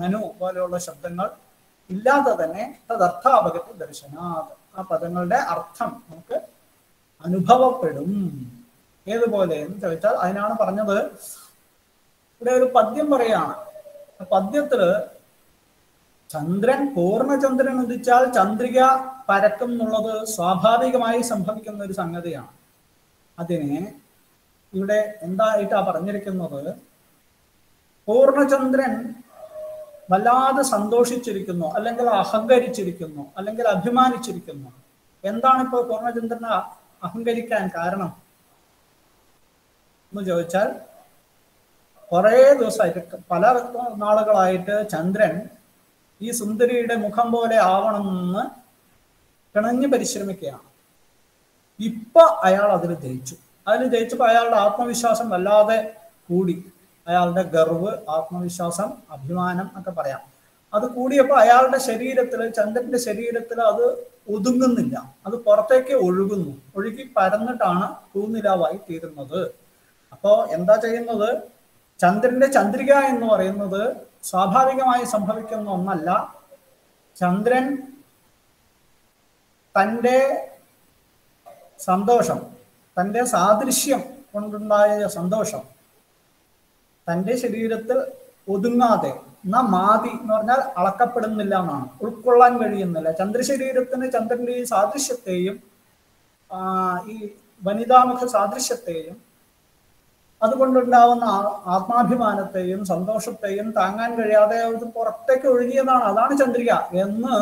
നനു പോലെയുള്ള ശബ്ദങ്ങൾ ഇല്ലാതെ തന്നെ തദർത്ഥാപകത്തി ദർശനാത്, ആ പദങ്ങളുടെ അർത്ഥം നമുക്ക് അനുഭവപ്പെടും. ഏതുപോലെ എന്ന് ചോദിച്ചാൽ അതിനാണ് പറഞ്ഞത്. ഇവിടെ ഒരു പദ്യം പറയാണ്. പദ്യത്തില് ചന്ദ്രൻ, പൂർണ്ണചന്ദ്രൻ ഉദിച്ചാൽ ചന്ദ്രിക പരക്കും എന്നുള്ളത് സ്വാഭാവികമായി സംഭവിക്കുന്ന ഒരു സംഗതിയാണ്. അതിനെ ഇവിടെ എന്തായിട്ടാ പറഞ്ഞിരിക്കുന്നത്? പൂർണ്ണചന്ദ്രൻ വല്ലാതെ സന്തോഷിച്ചിരിക്കുന്നു, അല്ലെങ്കിൽ അഹങ്കരിച്ചിരിക്കുന്നു, അല്ലെങ്കിൽ അഭിമാനിച്ചിരിക്കുന്നു. എന്താണ് ഇപ്പോൾ പൂർണ്ണചന്ദ്രനെ അഹങ്കരിക്കാൻ കാരണം എന്ന് ചോദിച്ചാൽ, കുറേ ദിവസമായിട്ട്, പല നാളുകളായിട്ട് ചന്ദ്രൻ ഈ സുന്ദരിയുടെ മുഖം പോലെ ആവണമെന്ന് കിണഞ്ഞ് പരിശ്രമിക്കുകയാണ്. ഇപ്പൊ അയാൾ അതിൽ ജയിച്ചപ്പോൾ അയാളുടെ ആത്മവിശ്വാസം വല്ലാതെ കൂടി. അയാളുടെ ഗർവ്, ആത്മവിശ്വാസം, അഭിമാനം ഒക്കെ പറയാം. അത് കൂടിയപ്പോൾ അയാളുടെ ശരീരത്തിൽ, ചന്ദ്രന്റെ ശരീരത്തിൽ അത് ഒതുങ്ങുന്നില്ല, അത് പുറത്തേക്ക് ഒഴുകുന്നു. ഒഴുകി പരന്നിട്ടാണ് പൂനിലാവായി തീരുന്നത്. അപ്പോ എന്താ ചെയ്യുന്നത്? ചന്ദ്രന്റെ ചന്ദ്രിക എന്ന് പറയുന്നത് സ്വാഭാവികമായി സംഭവിക്കുന്ന ഒന്നല്ല. ചന്ദ്രൻ തൻ്റെ സന്തോഷം, തൻ്റെ സാദൃശ്യം കൊണ്ടുണ്ടായ സന്തോഷം തൻ്റെ ശരീരത്തിൽ ഒതുങ്ങാതെ, എന്നാ മാതി എന്ന് പറഞ്ഞാൽ അളക്കപ്പെടുന്നില്ല എന്നാണ്, ഉൾക്കൊള്ളാൻ കഴിയുന്നില്ല. ചന്ദ്രശരീരത്തിന് ചന്ദ്രന്റെ ഈ സാദൃശ്യത്തെയും ഈ വനിതാമുഖ സാദൃശ്യത്തെയും അതുകൊണ്ടുണ്ടാവുന്ന ആത്മാഭിമാനത്തെയും സന്തോഷത്തെയും താങ്ങാൻ കഴിയാതെ അത് പുറത്തേക്ക് ഒഴുകിയതാണ്. അതാണ് ചന്ദ്രിക എന്ന്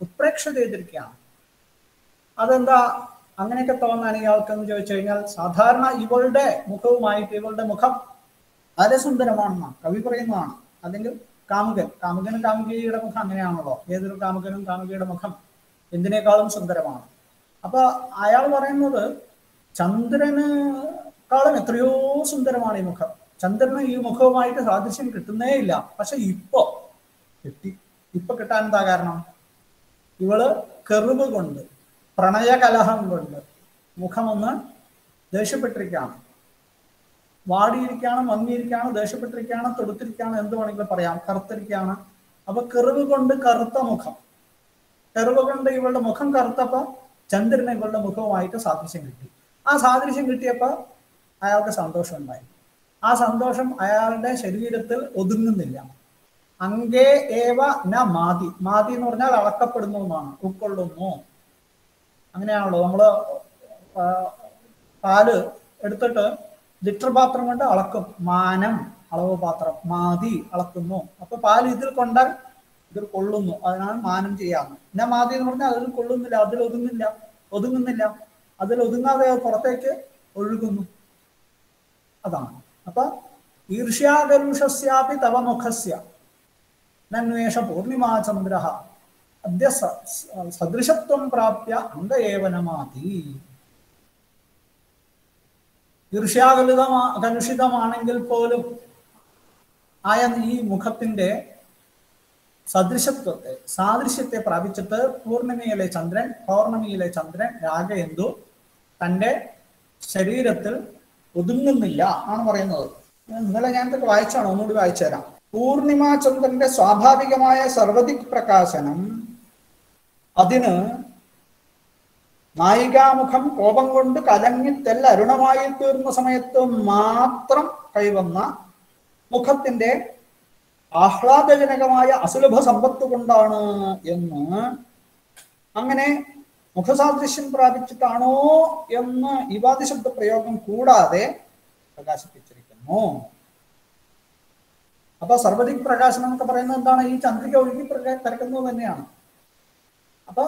ഉത്പ്രേക്ഷ ചെയ്തിരിക്കുകയാണ്. അതെന്താ അങ്ങനെയൊക്കെ തോന്നാൻ ഇയാൾക്കെന്ന് ചോദിച്ചു കഴിഞ്ഞാൽ, സാധാരണ ഇവളുടെ മുഖവുമായിട്ട് ഇവളുടെ മുഖം വളരെ സുന്ദരമാണെന്നാണ് കവി പറയുന്നതാണ്. അല്ലെങ്കിൽ കാമുകനും കാമുകിയുടെ മുഖം അങ്ങനെയാണല്ലോ. ഏതൊരു കാമുകനും കാമുകിയുടെ മുഖം എന്തിനേക്കാളും സുന്ദരമാണ്. അപ്പൊ അയാൾ പറയുന്നത് ചന്ദ്രനെക്കാളും എത്രയോ സുന്ദരമാണ് ഈ മുഖം. ചന്ദ്രന് ഈ മുഖവുമായിട്ട് സാദൃശ്യം കിട്ടുന്നേ ഇല്ല. പക്ഷെ ഇപ്പൊ കിട്ടാൻ എന്താ കാരണം? ഇവള് കെറുവ് കൊണ്ട്, പ്രണയകലഹം കൊണ്ട് മുഖമൊന്ന് ദേഷ്യപ്പെട്ടിരിക്കുകയാണ്, വാടിയിരിക്കുകയാണ്, മങ്ങിയിരിക്കുകയാണ്, ദേഷ്യപ്പെട്ടിരിക്കുകയാണ്, തൊടുത്തിരിക്കുകയാണ്, എന്ത് വേണമെങ്കിലും പറയാം, കറുത്തിരിക്കുകയാണ്. അപ്പൊ കെറുവ് കൊണ്ട് കറുത്ത മുഖം, കെറുവ് കൊണ്ട് ഇവളുടെ മുഖം കറുത്തപ്പോ ചന്ദ്രന് ഇവളുടെ മുഖവുമായിട്ട് സാദൃശ്യം കിട്ടി. ആ സാദൃശ്യം കിട്ടിയപ്പോ അയാൾക്ക് സന്തോഷം ഉണ്ടായി. ആ സന്തോഷം അയാളുടെ ശരീരത്തിൽ ഒതുങ്ങുന്നില്ല. അങ്കേ ഏവ ന മാതി. മാതി എന്ന് പറഞ്ഞാൽ അളക്കപ്പെടുന്നു എന്നാണ്, ഉൾക്കൊള്ളുന്നു. അങ്ങനെയാണല്ലോ നമ്മള് പാല് എടുത്തിട്ട് ലിറ്റർ പാത്രം കൊണ്ട് അളക്കും. മാനം അളവ് പാത്രം, മാതി അളക്കുന്നു. അപ്പൊ പാല് ഇതിൽ കൊണ്ടാൽ ഇതിൽ കൊള്ളുന്നു, അതിനാണ് മാനം ചെയ്യാന്ന്. പിന്നെ മാതി എന്ന് പറഞ്ഞാൽ അതിൽ കൊള്ളുന്നില്ല, അതിൽ ഒതുങ്ങുന്നില്ല, അതിൽ ഒതുങ്ങാതെ പുറത്തേക്ക് ഒഴുകുന്നു. അതാണ്. അപ്പൊ ഈർഷ്യാകലുഷസ്യാപി തവ മുഖസ്യ നന്വേഷ പൂർണിമാചന്ദ്ര അദ്യ സദൃശത്വം പ്രാപ്യ അംഗ ഏവനമാതി. കലുഷിതമാണെങ്കിൽ പോലും ആയ ഈ മുഖത്തിന്റെ സദൃശത്വത്തെ, സാദൃശ്യത്തെ പ്രാപിച്ചിട്ട് പൗർണമിയിലെ ചന്ദ്രൻ രാഗേന്ദു തൻ്റെ ശരീരത്തിൽ ഒതുങ്ങുന്നില്ല ആണ് പറയുന്നത്. ഇന്നലെ ഞാൻ ഇതൊക്കെ വായിച്ചാണ്, ഒന്നുകൂടി വായിച്ചു തരാം. പൂർണിമാചന്ദ്രന്റെ സ്വാഭാവികമായ സർവദിക് പ്രകാശനം, അതിന് നായികാമുഖം കോപം കൊണ്ട് കലങ്ങി അരുണമായി തീർന്ന സമയത്ത് മാത്രം കൈവന്ന മുഖത്തിന്റെ ആഹ്ലാദജനകമായ അസുലഭ സമ്പത്ത് കൊണ്ടാണ് എന്ന്, അങ്ങനെ മുഖസാദൃശ്യം പ്രാപിച്ചിട്ടാണോ എന്ന് ഇവാദി ശബ്ദ പ്രയോഗം കൂടാതെ പ്രകാശിപ്പിച്ചിരിക്കുന്നു. അപ്പൊ സർവദിക് പ്രകാശനം എന്നൊക്കെ പറയുന്നത് എന്താണ്? ഈ ചന്ദ്രിക ഒഴുകി പരക്കുന്നത് തന്നെയാണ്. അപ്പൊ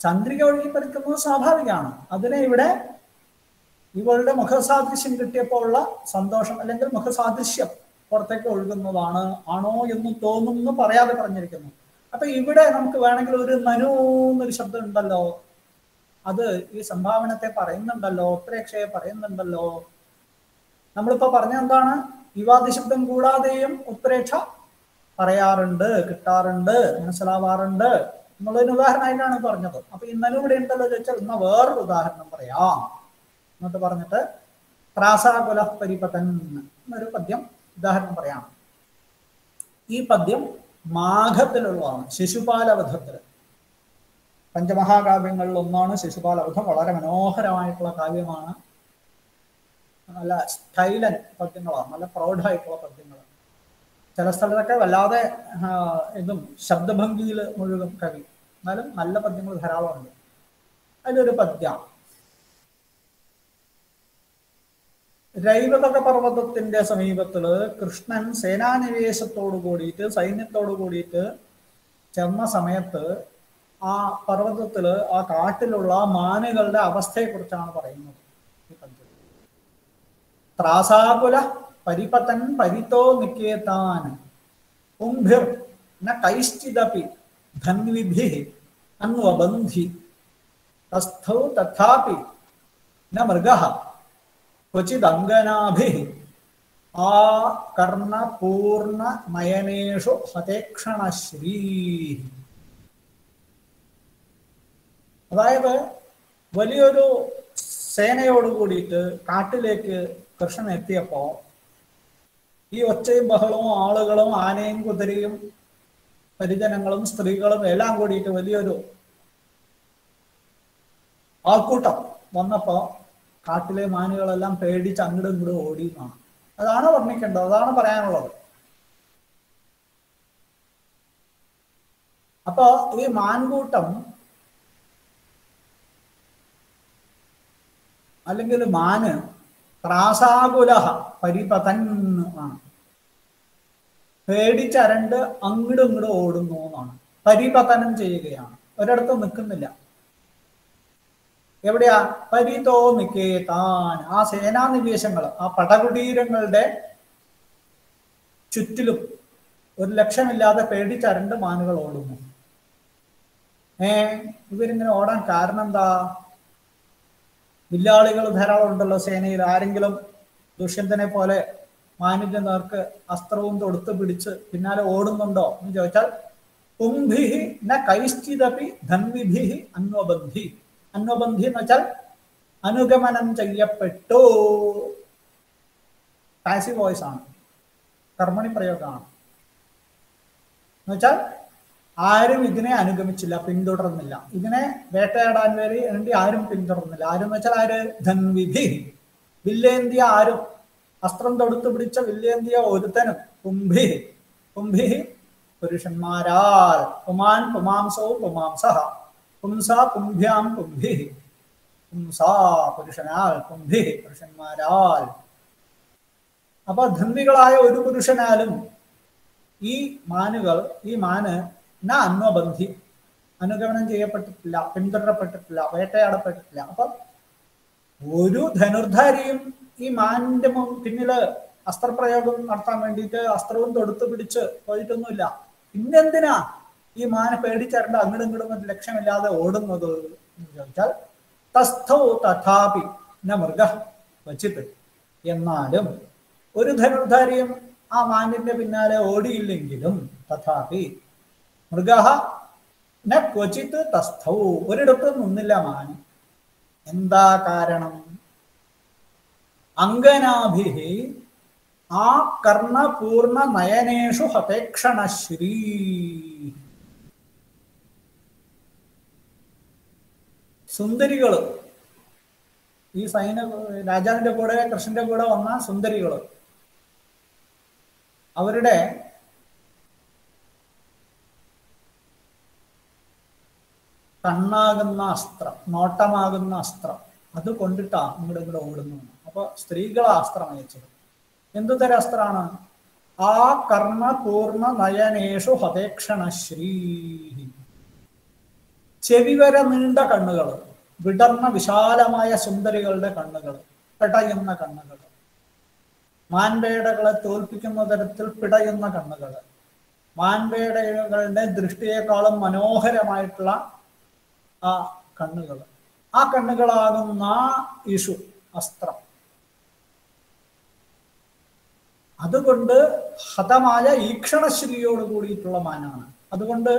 ചന്ദ്രിക ഒഴുകി പരക്കുന്നത് സ്വാഭാവികമാണ്. അതിനെ ഇവിടെ ഇവളുടെ മുഖസാദൃശ്യം കിട്ടിയപ്പോൾ ഉള്ള സന്തോഷം, അല്ലെങ്കിൽ മുഖസാദൃശ്യം പുറത്തേക്ക് ഒഴുകുന്നതാണ്, ആണോ എന്ന് തോന്നുന്നു പറയാതെ പറഞ്ഞിരിക്കുന്നു. അപ്പൊ ഇവിടെ നമുക്ക് വേണമെങ്കിൽ ഒരു മനു എന്നൊരു ശബ്ദം ഉണ്ടല്ലോ, അത് ഈ സംഭാവനത്തെ പറയുന്നുണ്ടല്ലോ, ഉത്പ്രേക്ഷയെ പറയുന്നുണ്ടല്ലോ. നമ്മളിപ്പോ പറഞ്ഞ എന്താണ്? വിവാദി ശബ്ദം കൂടാതെയും ഉത്പ്രേക്ഷ പറയാറുണ്ട്, കിട്ടാറുണ്ട്, മനസ്സിലാവാറുണ്ട് എന്നുള്ളതിന് ഉദാഹരണമായിട്ടാണ് പറഞ്ഞത്. അപ്പൊ ഇന്നലെ ഇവിടെ ഉണ്ടല്ലോ ചോദിച്ചാൽ ഇന്ന വേറൊരു ഉദാഹരണം പറയാം എന്നിട്ട് പറഞ്ഞിട്ട് ത്രാസാകുല പരിപതൻ എന്നൊരു പദ്യം ഉദാഹരണം പറയാം. ഈ പദ്യം മാഘത്തിലുള്ളതാണ്, ശിശുപാലവധത്തിൽ. പഞ്ചമഹാകാവ്യങ്ങളിൽ ഒന്നാണ് ശിശുപാലവധം. വളരെ മനോഹരമായിട്ടുള്ള കാവ്യമാണ്. നല്ല സ്റ്റൈലൻ പദ്യങ്ങളാണ്, നല്ല പ്രൗഢായിട്ടുള്ള പദ്യങ്ങൾ. ചില സ്ഥലത്തൊക്കെ വല്ലാതെ ഇതും ശബ്ദഭംഗിയിൽ മുഴുകും കവി, എന്നാലും നല്ല പദ്യങ്ങൾ ധാരാളമുണ്ട്. അതിലൊരു പദ്യം രൈവതക പർവ്വതത്തിന്റെ സമീപത്തില് കൃഷ്ണൻ സേനാനിവേശത്തോടു കൂടിയിട്ട്, സൈന്യത്തോടു കൂടിയിട്ട് ചെന്ന സമയത്ത് ആ പർവ്വതത്തില്, ആ കാട്ടിലുള്ള മാനുകളുടെ അവസ്ഥയെക്കുറിച്ചാണ് പറയുന്നത് ഈ പദ്യം. ത്രാസാകുല പരിപതൻ പരിതോ നിക്കേതാൻ കുംഭിർ ന കൈശ്ചിദപി ധന്വിഭിഃ അന്വബന്ധി തസ്ഥൗ തഥാപി ന മൃഗഃ ക്വചിദംഗനാഭിഃ ആ കർണപൂർണ നയനേഷു ഹതേക്ഷണശ്രീ. അതായത് വലിയൊരു സേനയോട് കൂടിയിട്ട് കാട്ടിലേക്ക് കൃഷ്ണൻ എത്തിയപ്പോ ഈ ഒച്ചയും ബഹളവും ആളുകളും ആനയും കുതിരയും പരിജനങ്ങളും സ്ത്രീകളും എല്ലാം കൂടിയിട്ട് വലിയൊരു ആൾക്കൂട്ടം വന്നപ്പോ കാട്ടിലെ മാനുകളെല്ലാം പേടിച്ച് അങ്ങോട്ടും ഇങ്ങോട്ടും ഓടി എന്നാണ്. അതാണ് വർണ്ണിക്കേണ്ടത്, അതാണ് പറയാനുള്ളത്. അപ്പൊ ഈ മാൻകൂട്ടം അല്ലെങ്കിൽ മാന് ത്രാസാകുല പരിപതൻ ആണ്, പേടിച്ചരണ്ട് അങ്ങോട്ടും ഇങ്ങോട്ടും ഓടുന്നു എന്നാണ്. പരിപതനം ചെയ്യുകയാണ്, ഒരിടത്തും നിൽക്കുന്നില്ല. എവിടെയാ? പരിതോ നിക്കേതാൻ, ആ സേനാനിവേശങ്ങൾ, ആ പടകുടീരങ്ങളുടെ ചുറ്റിലും ഒരു ലക്ഷ്യമില്ലാതെ പേടിച്ചരണ്ട് മാനുകൾ ഓടുന്നു. ഇവരിങ്ങനെ ഓടാൻ കാരണം എന്താ? വില്ലാളികൾ ധാരാളം ഉണ്ടല്ലോ സേനയിൽ. ആരെങ്കിലും ദുഷ്യന്തനെ പോലെ മാനിന്റെ നേർക്ക് അസ്ത്രവും തൊടുത്ത് പിടിച്ച് പിന്നാലെ ഓടുന്നുണ്ടോ എന്ന് ചോദിച്ചാൽ, കുംഭിഹി ന കൈശ്ചിതപി ധൻവിഭിഹി അന്വബന്ധി. അന്വബന്ധി എന്ന് വെച്ചാൽ അനുഗമനം ചെയ്യപ്പെട്ടു. പാസീവ് വോയിസ് ആണ്, കർമ്മണി പ്രയോഗമാണ്. എന്നുവെച്ചാൽ ആരും ഇതിനെ അനുഗമിച്ചില്ല, പിന്തുടർന്നില്ല. ഇതിനെ വേട്ടയാടാൻ വേണ്ടി ആരും പിന്തുടർന്നില്ല. ആരും എന്ന് വെച്ചാൽ ആര്? ധൻവിധി, വില്ലേന്തിയ ആരും, അസ്ത്രം തൊടുത്തു പിടിച്ച വില്ലേന്തിയ ഒരുത്തനും. കുംഭി, കുംഭി പുരുഷന്മാരാൽ. പുമാൻ പുമാംസോ പുമാംസഃ, പുംസ കുംഭ്യാം കുംഭി, പുംസാ പുരുഷനാൽ, കുംഭി പുരുഷന്മാരാൽ. അപ്പൊ ധന്വികളായ ഒരു പുരുഷനാലും ഈ മാനുകൾ, ഈ മാന് ന അന്വബന്ധി, അനുഗമനം ചെയ്യപ്പെട്ടിട്ടില്ല, പിന്തുടരപ്പെട്ടിട്ടില്ല, വേട്ടയാടപ്പെട്ടിട്ടില്ല. അപ്പൊ ഒരു ധനുർധാരിയും ഈ മാനിന്റെ പിന്നില് അസ്ത്രപ്രയോഗം നടത്താൻ വേണ്ടിയിട്ട് അസ്ത്രവും തൊടുത്തു പിടിച്ച് പോയിട്ടൊന്നുമില്ല. പിന്നെന്തിനാ ഈ മാന് പേടിച്ചരണ്ട അങ്ങോട്ടും ഇങ്ങോട്ടും ലക്ഷ്യമില്ലാതെ ഓടുന്നത് എന്ന് ചോദിച്ചാൽ, തസ്ഥൗ തഥാപി ന മൃഗ വച്ചിട്ട്, എന്നാലും ഒരു ധനുർധാരിയും ആ മാനിന്റെ പിന്നാലെ ഓടിയില്ലെങ്കിലും, തഥാപി മൃഗ ന ക്വചിത് തസ്ഥൗ, ഒരിടത്തും നിന്നില്ല മാന്. എന്താ കാരണം? അംഗനാഭിഹി ആ കർണപൂർണ നയനേഷു ഹതേക്ഷണശ്രീ. സുന്ദരികള്, ഈ രാജാവിന്റെ കൂടെ കൃഷ്ണന്റെ കൂടെ വന്ന സുന്ദരികള്, അവരുടെ കണ്ണാകുന്ന അസ്ത്രം, നോട്ടമാകുന്ന അസ്ത്രം, അത് കൊണ്ടിട്ടാ ഇങ്ങോട്ട് ഓടുന്നു. അപ്പൊ സ്ത്രീകളാ അസ്ത്രം അയച്ചത്. എന്തു തരം അസ്ത്രമാണ്? ആ കർണപൂർണ നയനേഷു ഹതേക്ഷണശ്രീ. ചെവി വരെ നീണ്ട കണ്ണുകൾ, വിടർന്ന വിശാലമായ സുന്ദരികളുടെ കണ്ണുകൾ, പിടയുന്ന കണ്ണുകൾ, മാൻപേടകളെ തോൽപ്പിക്കുന്ന തരത്തിൽ പിടയുന്ന കണ്ണുകൾ, മാൻപേടകളുടെ ദൃഷ്ടിയേക്കാളും മനോഹരമായിട്ടുള്ള ആ കണ്ണുകൾ, ആ കണ്ണുകളാകുന്ന ഇഷു അസ്ത്രം, അതുകൊണ്ട് ഹതമായ ഈക്ഷണശ്രീയോട് കൂടിയിട്ടുള്ള മാനാണ്. അതുകൊണ്ട്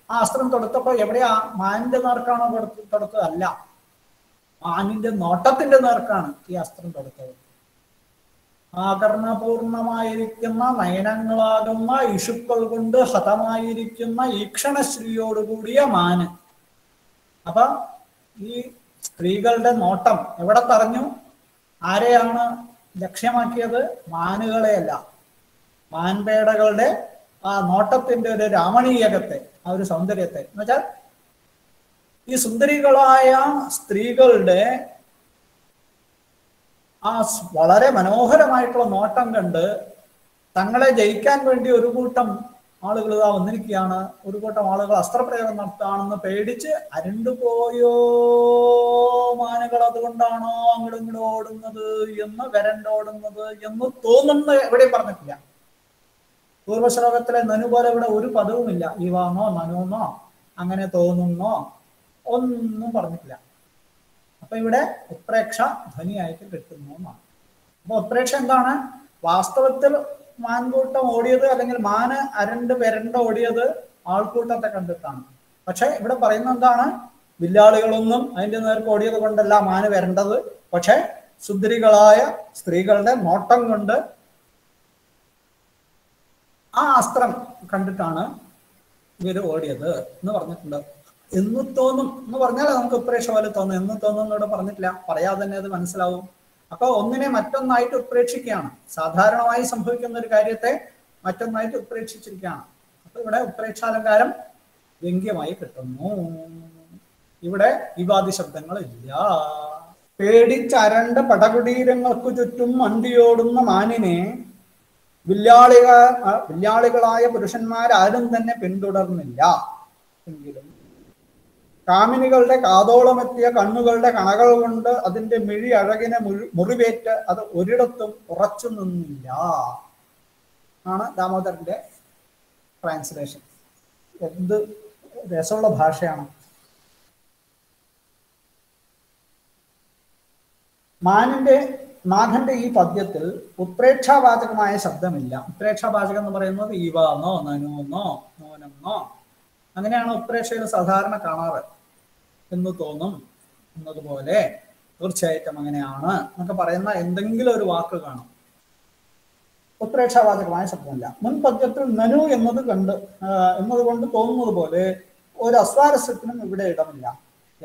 ആ അസ്ത്രം തൊടുത്തപ്പോ എവിടെയാ? മാനിന്റെ നേർക്കാണോ തൊടുത്തത്? അല്ല, മാനിന്റെ നോട്ടത്തിന്റെ നേർക്കാണ് ഈ അസ്ത്രം തൊടുത്തത്. ആകർണപൂർണമായിരിക്കുന്ന നയനങ്ങളാകുന്ന ഇഷുക്കൾ കൊണ്ട് ഹതമായിരിക്കുന്ന ഈക്ഷണശ്രീയോടുകൂടിയ മാന്. അപ്പൊ ഈ സ്ത്രീകളുടെ നോട്ടം എവിടെ തറഞ്ഞു? ആരെയാണ് ലക്ഷ്യമാക്കിയത്? മാനുകളെയല്ല, മാൻപേടകളുടെ ആ നോട്ടത്തിന്റെ ഒരു രാമണീയകത്തെ, ആ ഒരു സൗന്ദര്യത്തെ. എന്ന് വെച്ചാൽ ഈ സുന്ദരികളായ സ്ത്രീകളുടെ ആ വളരെ മനോഹരമായിട്ടുള്ള നോട്ടം കണ്ട് തങ്ങളെ ജയിക്കാൻ വേണ്ടി ഒരു കൂട്ടം ആളുകൾ ഇതാ വന്നിരിക്കുകയാണ്, ഒരു കൂട്ടം ആളുകൾ അസ്ത്രപ്രയോഗം നടത്താണെന്ന് പേടിച്ച് അരുണ്ടുപോയോ മാനുകൾ, അതുകൊണ്ടാണോ അങ്ങോട്ടും ഇങ്ങോട്ടും ഓടുന്നത് എന്ന്, വരണ്ടോടുന്നത് എന്ന് തോന്നുന്ന എവിടെയും പറഞ്ഞിട്ടില്ല. പൂർവ്വശ്ലോകത്തിലെ നനു പോലെ ഇവിടെ ഒരു പദവുമില്ല. ഇവാന്നോ നനുന്നോ അങ്ങനെ തോന്നുന്നോ ഒന്നും പറഞ്ഞിട്ടില്ല. അപ്പൊ ഇവിടെ ഉത്പ്രേക്ഷ ധ്വനിയായിട്ട് കിട്ടുന്നു എന്നാണ്. അപ്പൊ ഉത്പ്രേക്ഷ എന്താണ്? വാസ്തവത്തിൽ മാൻകൂട്ടം ഓടിയത്, അല്ലെങ്കിൽ മാന് വരണ്ട ഓടിയത് ആൾക്കൂട്ടത്തെ കണ്ടിട്ടാണ്. പക്ഷെ ഇവിടെ പറയുന്ന എന്താണ്? വില്ലാളികളൊന്നും അതിന്റെ നേർക്ക് ഓടിയത് കൊണ്ടല്ല മാന് വരേണ്ടത്, പക്ഷെ സുന്ദരികളായ സ്ത്രീകളുടെ നോട്ടം കൊണ്ട് ആ അസ്ത്രം കണ്ടിട്ടാണ് ഇവര് ഓടിയത് എന്ന് പറഞ്ഞിട്ടുണ്ട്. എന്ന് തോന്നും എന്ന് പറഞ്ഞാൽ നമുക്ക് ഉത്പ്രേക്ഷ പോലെ തോന്നും. എന്ന് തോന്നും എന്നോട് പറഞ്ഞിട്ടില്ല, പറയാതെ തന്നെ അത് മനസ്സിലാവും. അപ്പൊ ഒന്നിനെ മറ്റൊന്നായിട്ട് ഉത്പ്രേക്ഷിക്കുകയാണ്. സാധാരണമായി സംഭവിക്കുന്ന ഒരു കാര്യത്തെ മറ്റൊന്നായിട്ട് ഉത്പ്രേക്ഷിച്ചിരിക്കുകയാണ്. അപ്പൊ ഇവിടെ ഉത്പ്രേക്ഷാലങ്കാരം വ്യംഗ്യമായി കിട്ടുന്നു. ഇവിടെ വിവാദി ശബ്ദങ്ങളില്ല. പേടിച്ചരണ്ട പടകുടീരങ്ങൾക്കു ചുറ്റും മണ്ടിയോടുന്ന മാനിനെ വില്ലാളികളായ പുരുഷന്മാരാരും തന്നെ പിന്തുടർന്നില്ല. എങ്കിലും കാമിനികളുടെ കാതോളമെത്തിയ കണ്ണുകളുടെ കണകൾ കൊണ്ട് അതിന്റെ മിഴി അഴകിനെ മുറിവേറ്റ് അത് ഒരിടത്തും ഉറച്ചു നിന്നില്ല ആണ് ദാമോദരന്റെ ട്രാൻസ്ലേഷൻ. എന്ത് രസമുള്ള ഭാഷയാണ്. നാഥന്റെ ഈ പദ്യത്തിൽ ഉത്പ്രേക്ഷാവാചകമായ ശബ്ദമില്ല. ഉത്പ്രേക്ഷാവാചകം എന്ന് പറയുന്നത് ഈവാന്നോ നനുന്നോ നോനെന്നോ അങ്ങനെയാണ് ഉത്പ്രേക്ഷയിൽ സാധാരണ കാണാറ് എന്ന് തോന്നും. എന്നതുപോലെ തീർച്ചയായിട്ടും അങ്ങനെയാണ് എന്നൊക്കെ പറയുന്ന എന്തെങ്കിലും ഒരു വാക്ക് കാണും. ഉത്പ്രേക്ഷാവാചകമായ ശബ്ദമില്ല. മുൻ പദ്യത്തിൽ നനു എന്നതുകൊണ്ട് തോന്നുന്നത് പോലെ ഒരു അസ്വാരസ്യത്തിനും ഇവിടെ ഇടമില്ല.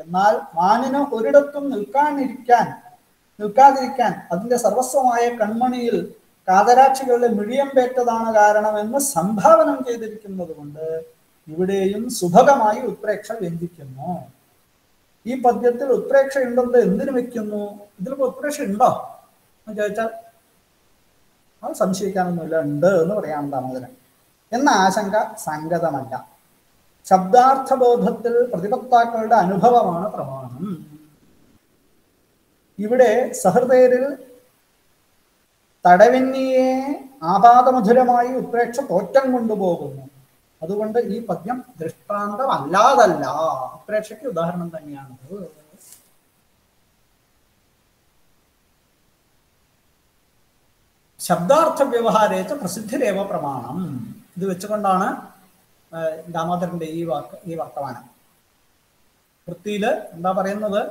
എന്നാൽ മാനിന് ഒരിടത്തും നിൽക്കാതിരിക്കാൻ അതിന്റെ സർവസ്വമായ കൺമണിയിൽ കാതരാക്ഷികളുടെ മിഴിയമ്പേറ്റതാണ് കാരണമെന്ന് സംഭാവനം ചെയ്തിരിക്കുന്നത് കൊണ്ട് ഇവിടെയും സുഭഗമായി ഉത്പ്രേക്ഷ വ്യഞ്ജിക്കുന്നു. ഈ പദ്യത്തിൽ ഉത്പ്രേക്ഷ ഉണ്ടെന്ന് എന്തിനു വെക്കുന്നു? ഇതിലിപ്പോ ഉത്പ്രേക്ഷ ഉണ്ടോ എന്ന് ചോദിച്ചാൽ അത് സംശയിക്കാനൊന്നുമില്ല, ഉണ്ട് എന്ന് പറയാൻ ദാമോദരൻ. എന്ന ആശങ്ക സംഗതമല്ല. ശബ്ദാർത്ഥബോധത്തിൽ പ്രതിപത്താക്കളുടെ അനുഭവമാണ് പ്രമാണം. ഇവിടെ സഹൃദയരിൽ തടവിന്നിയെ ആപാദമധുരമായി ഉത്പ്രേക്ഷ തോറ്റം കൊണ്ടുപോകുന്നു. അതുകൊണ്ട് ഈ പദ്യം ദൃഷ്ടാന്തമല്ലാതല്ല, ഉത്പ്രേക്ഷയ്ക്ക് ഉദാഹരണം തന്നെയാണത്. ശബ്ദാർത്ഥ വ്യവഹാരേച്ച പ്രസിദ്ധിരേവ പ്രമാണം. ഇത് വെച്ചുകൊണ്ടാണ് ദാമോദരന്റെ ഈ വർത്തമാനം. വൃത്തിയില് എന്താ പറയുന്നത്?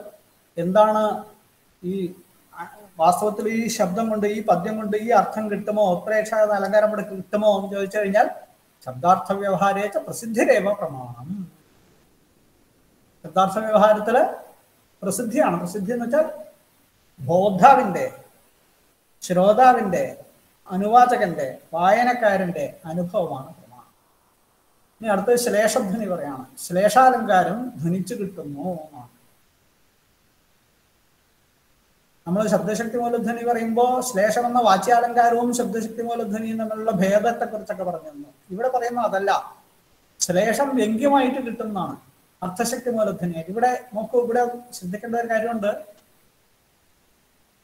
എന്താണ് ഈ വാസ്തവത്തിൽ ഈ ശബ്ദം കൊണ്ട്, ഈ പദ്യം കൊണ്ട് ഈ അർത്ഥം കിട്ടുമോ, ഉത്പ്രേക്ഷ അലങ്കാരം കൊണ്ട് കിട്ടുമോ എന്ന് ചോദിച്ചു കഴിഞ്ഞാൽ ശബ്ദാർത്ഥ വ്യവഹാരേച്ച പ്രസിദ്ധിരേവ പ്രമാണം. ശബ്ദാർത്ഥ വ്യവഹാരത്തില് പ്രസിദ്ധിയാണ്. പ്രസിദ്ധി എന്ന് വെച്ചാൽ ബോദ്ധാവിന്റെ, ശ്രോതാവിന്റെ, അനുവാചകന്റെ, വായനക്കാരന്റെ അനുഭവമാണ് പ്രമാണം. ഇനി അടുത്തത് ശ്ലേഷധ്വനി പറയാണ്. ശ്ലേഷാലങ്കാരം ധ്വനിച്ചു കിട്ടുന്നു എന്നാണ്. നമ്മൾ ശബ്ദശക്തി മൂലധ്വനി പറയുമ്പോൾ ശ്ലേഷം എന്ന വാച്യാലങ്കാരവും ശബ്ദശക്തി മൂലധ്വനിയും തമ്മിലുള്ള ഭേദത്തെ കുറിച്ചൊക്കെ പറഞ്ഞിരുന്നു. ഇവിടെ പറയുന്ന അതല്ല, ശ്ലേഷം വ്യംഗ്യമായിട്ട് കിട്ടുന്നതാണ് അർത്ഥശക്തി മൂലധ്വനിയായിട്ട്. ഇവിടെ നോക്കൂ, ഇവിടെ ശ്രദ്ധിക്കേണ്ട ഒരു കാര്യമുണ്ട്.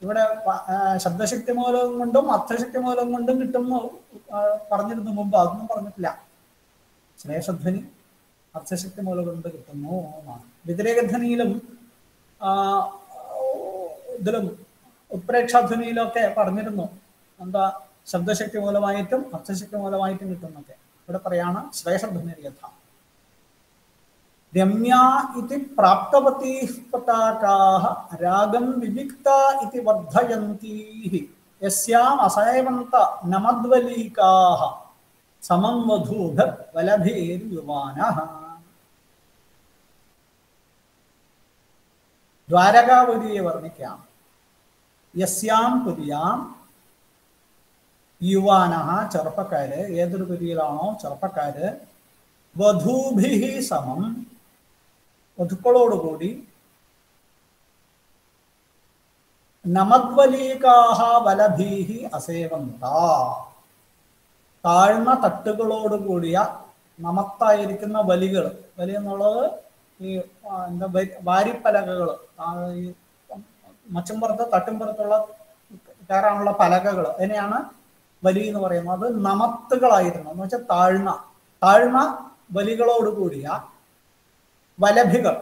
ഇവിടെ ശബ്ദശക്തി മൂലം കൊണ്ടും അർത്ഥശക്തി മൂലം കൊണ്ടും കിട്ടുന്നു പറഞ്ഞിരുന്നു മുമ്പ്. അതൊന്നും പറഞ്ഞിട്ടില്ല. ശ്ലേഷധ്വനി അർത്ഥശക്തി മൂലം കൊണ്ട് കിട്ടുന്നു എന്നാണ്. വ്യതിരേകധ്വനിയിലും ഇതിലും ഉത്പ്രേക്ഷാധ്വനിയിലും ഒക്കെ പറഞ്ഞിരുന്നു എന്താ ശബ്ദശക്തി മൂലമായിട്ടും അർത്ഥശക്തി മൂലമായിട്ടും കിട്ടുന്നൊക്കെ. ഇവിടെ പറയാണ് ശ്ലേഷധ്വനി യഥ രമ്യ ഇതി പ്രാപ്തവതീ പതാകാഃ രാഗം വിവിക്ത ഇതി വർദ്ധയന്തീഃ യസ്യാം അസേവന്ത നമദ്വലീകാഃ സമം വധൂഭ വലഭേർയുവാനഃ. ദ്വാരകാപുരിയെ വർണ്ണിക്കാം. യസ്യാം പുരിയാം യുവാനഃ ചെറുപ്പക്കാര്, ഏതൊരു പുരിയിലാണോ ചെറുപ്പക്കാര്, വധൂഭിഹി സമം വധുക്കളോടുകൂടി, നമദ്വലീകാഃ വലഭീഹി അസേവന്ത താഴ്ന്ന തട്ടുകളോടുകൂടിയ നമത്തായിരിക്കുന്ന വലികൾ. വലി എന്നുള്ളത് ഈ എന്താ വാരിപ്പലകകൾ, ഈ മച്ചുംപുറത്ത് തട്ടുംപുറത്തുള്ള കയറാനുള്ള പലകകൾ, അതിനെയാണ് വലി എന്ന് പറയുന്നത്. അത് നമത്തുകളായിരുന്നു എന്ന് വെച്ചാൽ താഴ്ന്ന വലികളോടുകൂടിയ വലഭികൾ.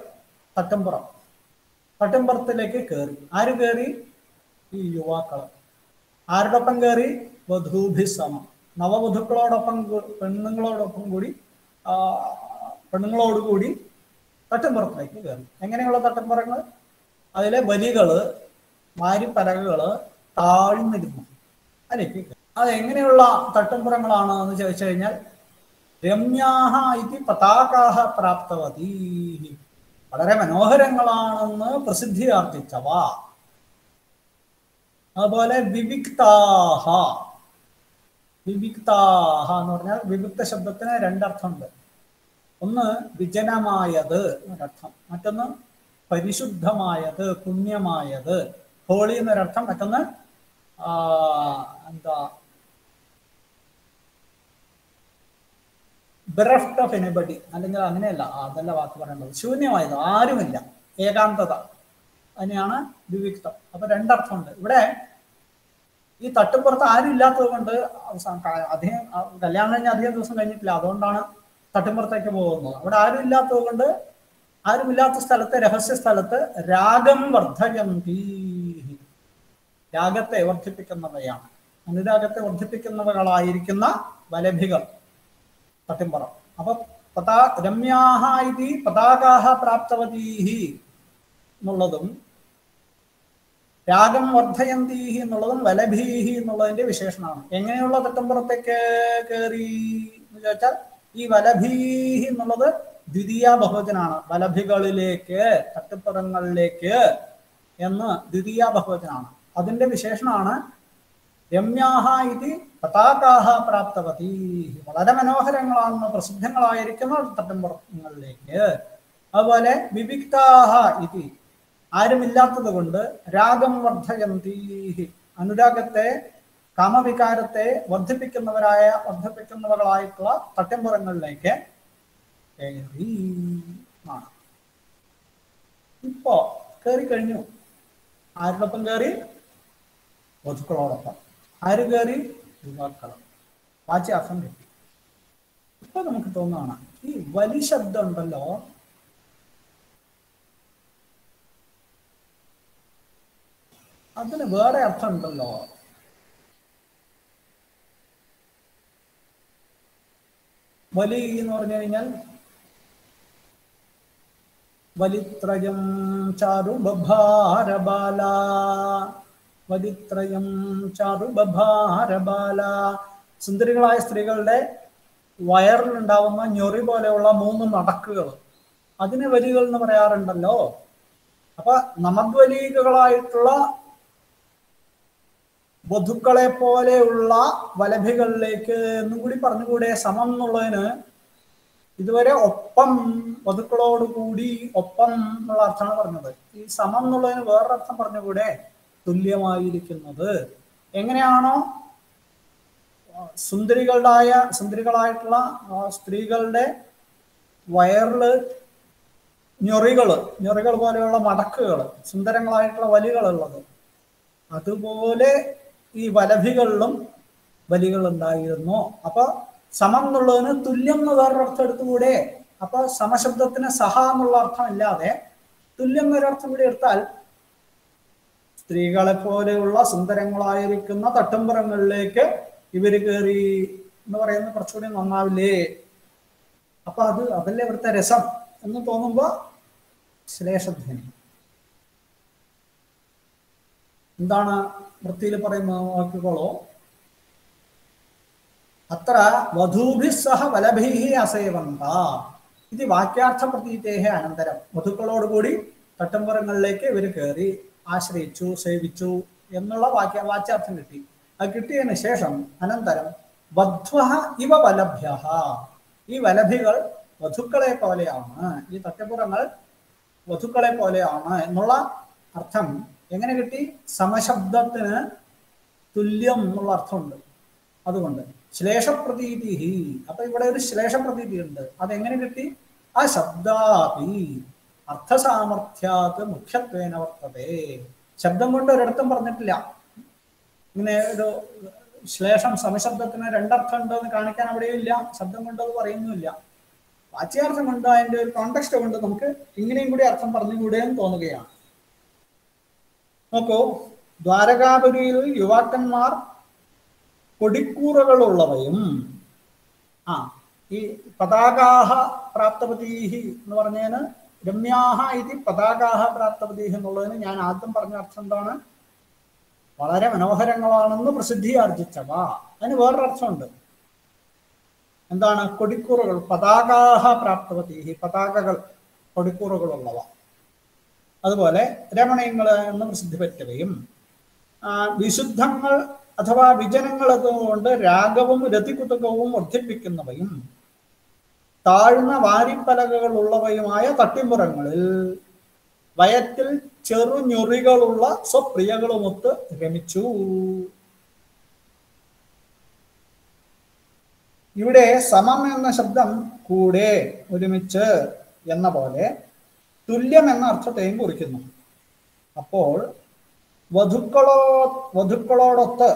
തട്ടുംപുറത്തിലേക്ക് കയറി. ആര് കയറി? ഈ യുവാക്കൾ. ആരോടൊപ്പം കയറി? വധൂഭിസമം, നവവധുക്കളോടൊപ്പം, പെണ്ണുങ്ങളോടുകൂടി തട്ടുംപുറത്തിലേക്ക് കയറി. എങ്ങനെയുള്ള തട്ടുംപുറങ്ങൾ? അതിലെ വലികള്, വാരിപ്പലകകള് താഴ്ന്നിരുന്നു. അതിലേക്ക് അത് എങ്ങനെയുള്ള തട്ടുംപുറങ്ങളാണ് എന്ന് ചോദിച്ചു കഴിഞ്ഞാൽ രമ്യാഹ ഇതി പതാകാഃ പ്രാപ്തവതീ, വളരെ മനോഹരങ്ങളാണെന്ന് പ്രസിദ്ധി ആർജിച്ചവ. അതുപോലെ വിവിക്താഹ എന്ന് പറഞ്ഞാൽ വിവിക്ത ശബ്ദത്തിന് രണ്ടർത്ഥമുണ്ട്. ഒന്ന് വിജനമായത് എന്നൊരർത്ഥം, മറ്റൊന്ന് പരിശുദ്ധമായത്, പുണ്യമായത്, ഹോളി എന്നൊരർത്ഥം. മറ്റൊന്ന് ബെറഫ്റ്റ് ഓഫ് എനിബഡി, അല്ലെങ്കിൽ അങ്ങനെയല്ല, അതല്ല വാക്ക് പറയേണ്ടത്, ശൂന്യമായത്, ആരുമില്ല, ഏകാന്തത, അതിനെയാണ് വിവിക്തം. അപ്പൊ രണ്ടർത്ഥമുണ്ട് ഇവിടെ. ഈ തട്ടുപുറത്ത് ആരും ഇല്ലാത്തത് കൊണ്ട് അധികം കല്യാണം കഴിഞ്ഞ അധികം ദിവസം കഴിഞ്ഞിട്ടില്ല, അതുകൊണ്ടാണ് തട്ടുപുറത്തേക്ക് പോകുന്നത്. അവിടെ ആരും ഇല്ലാത്തത് കൊണ്ട്, ആരുമില്ലാത്ത സ്ഥലത്ത്, രഹസ്യ സ്ഥലത്ത് രാഗം വർദ്ധയന്തി, രാഗത്തെ വർദ്ധിപ്പിക്കുന്നവയാണ്, അനുരാഗത്തെ വർദ്ധിപ്പിക്കുന്നവകളായിരിക്കുന്ന വലഭികൾ തട്ടിമ്പുറം. അപ്പൊ രമ്യാഹ ഇതി പതാകാഹ പ്രാപ്തവതീഹി എന്നുള്ളതും രാഗം വർദ്ധയന്തീഹി എന്നുള്ളതും വലഭീഹി എന്നുള്ളതിന്റെ വിശേഷണമാണ്. എങ്ങനെയുള്ള തട്ടുമ്പുറത്തേക്ക് കയറി എന്ന് ചോദിച്ചാൽ, ഈ വലഭീഹി എന്നുള്ളത് ദ്വിതീയ ബഹുവചനാണ്. വലഭികളിലേക്ക്, തട്ടുപ്പുറങ്ങളിലേക്ക് എന്ന് ദ്വിതീയ ബഹുവചനാണ്. അതിന്റെ വിശേഷണമാണ് രമ്യാഹ ഇതി പതാകാഹ പ്രാപ്തവതി, വളരെ മനോഹരങ്ങളാണെന്ന് പ്രസിദ്ധങ്ങളായിരിക്കുന്ന തട്ടുമ്പുറങ്ങളിലേക്ക്. അതുപോലെ വിവിക്താഹ ഇതി, ആരുമില്ലാത്തത് കൊണ്ട് രാഗം വർദ്ധയന്തി, അനുരാഗത്തെ, കാമവികാരത്തെ വർദ്ധിപ്പിക്കുന്നവളായിട്ടുള്ള തട്ടിമ്പുറങ്ങളിലേക്ക് കയറി ആണ്. ഇപ്പോ കയറി കഴിഞ്ഞു. ആരോടൊപ്പം കയറി? വധുക്കളോടൊപ്പം. ആര് കയറി? യുവാക്കളും. വാച്യാർത്ഥം കിട്ടി. ഇപ്പൊ നമുക്ക് തോന്നുകയാണ്, ഈ വലി ശബ്ദം ഉണ്ടല്ലോ, അതിന് വേറെ അർത്ഥം ഉണ്ടല്ലോ. വലി എന്ന് പറഞ്ഞു കഴിഞ്ഞാൽ വലിത്രയം ചാരു ബഭാരബാല, വലിത്രയം ചാരു ബഭാരബാല, സുന്ദരികളായ സ്ത്രീകളുടെ വയറിലുണ്ടാവുന്ന ഞൊറി പോലെയുള്ള 3 നടക്കുകൾ, അതിന് വലികൾ എന്ന് പറയാറുണ്ടല്ലോ. അപ്പൊ നമദ്വലീകളായിട്ടുള്ള വധുക്കളെ പോലെയുള്ള വലഭികളിലേക്ക് എന്നും കൂടി പറഞ്ഞുകൂടെ? സമം എന്നുള്ളതിന് ഇതുവരെ ഒപ്പം, വധുക്കളോട് കൂടി ഒപ്പം എന്നുള്ള അർത്ഥമാണ് പറഞ്ഞത്. ഈ സമം എന്നുള്ളതിന് വേറൊരർത്ഥം പറഞ്ഞുകൂടെ? തുല്യമായിരിക്കുന്നത്. എങ്ങനെയാണോ സുന്ദരികളായിട്ടുള്ള സ്ത്രീകളുടെ വയറില് ഞൊറികൾ പോലെയുള്ള മടക്കുകൾ, സുന്ദരങ്ങളായിട്ടുള്ള വലികളുള്ളത്, അതുപോലെ ഈ വലഭികളിലും വലികൾ ഉണ്ടായിരുന്നു. അപ്പൊ സമം എന്നുള്ളതിന് തുല്യം എന്ന് വേറൊരർത്ഥം എടുത്തുകൂടെ? അപ്പൊ സമശബ്ദത്തിന് സഹ എന്നുള്ള അർത്ഥം ഇല്ലാതെ തുല്യം എന്നൊരർത്ഥം കൂടി എടുത്താൽ, സ്ത്രീകളെ പോലെയുള്ള സുന്ദരങ്ങളായിരിക്കുന്ന തട്ടുംപുറങ്ങളിലേക്ക് ഇവര് കയറി എന്ന് പറയുന്നത് കുറച്ചുകൂടി നന്നാവില്ലേ? അപ്പൊ അതല്ലേ ഇവിടുത്തെ രസം എന്ന് തോന്നുമ്പോ ശ്ലേഷധ്വനി. എന്താണ് വൃത്തിയിൽ പറയുന്നത് നോക്കിക്കോളൂ. അത്ര വധൂഭിः സഹ വലഭൈः അസേവന്ത ഇത് വാക്യാർത്ഥ പ്രതീതേഹ അനന്തരം, വധുക്കളോടുകൂടി തട്ടുംപുറങ്ങളിലേക്ക് ഇവർ കയറി ആശ്രയിച്ചു, സേവിച്ചു എന്നുള്ള വാച്യാർത്ഥം കിട്ടി. അത് കിട്ടിയതിന് ശേഷം അനന്തരം വധ്വഃ ഇവ വലഭ്യഃ, ഈ വലഭികൾ വധുക്കളെ പോലെയാണ്, ഈ തട്ടുപുറങ്ങൾ വധുക്കളെ പോലെയാണ് എന്നുള്ള അർത്ഥം എങ്ങനെ കിട്ടി? സമശബ്ദത്തിന് തുല്യം എന്നുള്ള അർത്ഥമുണ്ട്. അതുകൊണ്ട് ശ്ലേഷപ്രതീതി. അപ്പൊ ഇവിടെ ഒരു ശ്ലേഷപ്രതീതി ഉണ്ട്. അതെങ്ങനെ കിട്ടി? ആ ശബ്ദാപി അർത്ഥസാമർഥ്യാത് മുഖ്യത്വേന വർത്തതേ. ശബ്ദം കൊണ്ട് ഒരിടത്തും പറഞ്ഞിട്ടില്ല ഇങ്ങനെ ഒരു ശ്ലേഷം സമശബ്ദത്തിന് രണ്ടർത്ഥം ഉണ്ടെന്ന് കാണിക്കാൻ അവിടെയും ഇല്ല. ശബ്ദം കൊണ്ട് അത് പറയുന്നുമില്ല. വാച്യാർത്ഥം കൊണ്ട്, അതിന്റെ ഒരു കോണ്ടെക്സ്റ്റ് കൊണ്ട് നമുക്ക് ഇങ്ങനെയും കൂടി അർത്ഥം പറഞ്ഞുകൂടെയെന്ന് തോന്നുകയാണ്. നോക്കൂ, ദ്വാരകാപുരിയിൽ യുവാക്കന്മാർ കൊടിക്കൂറകളുള്ളവയും ഈ പതാകാഹ പ്രാപ്തപതീഹി എന്ന് പറഞ്ഞതിന് രമ്യാഹ ഇത് പതാകാഹ പ്രാപ്തപതീഹി എന്നുള്ളതിന് ഞാൻ ആദ്യം പറഞ്ഞ അർത്ഥം എന്താണ്? വളരെ മനോഹരങ്ങളാണെന്ന് പ്രസിദ്ധി ആർജിച്ചവ. അതിന് വേറൊരർത്ഥമുണ്ട്. എന്താണ്? കൊടിക്കൂറുകൾ. പതാകാഹ പ്രാപ്തവതീഹി, പതാകകൾ, കൊടിക്കൂറുകളുള്ളവ. അതുപോലെ രമണീയങ്ങൾ എന്ന് പ്രസിദ്ധി പറ്റവയും വിശുദ്ധങ്ങൾ അഥവാ വിജനങ്ങൾ അതുകൊണ്ട് രാഗവും രതികുതുകവും വർദ്ധിപ്പിക്കുന്നവയും താഴ്ന്ന വാരിപ്പലകകൾ ഉള്ളവയുമായ തട്ടിമ്പുറങ്ങളിൽ വയറ്റിൽ ചെറുഞൊറികളുള്ള സ്വപ്രിയകളുമൊത്ത് രമിച്ചു. ഇവിടെ സമം എന്ന ശബ്ദം കൂടെ, ഒരുമിച്ച് എന്ന പോലെ തുല്യം എന്ന അർത്ഥത്തെയും കുറിക്കുന്നു. അപ്പോൾ വധുക്കളോടൊത്ത്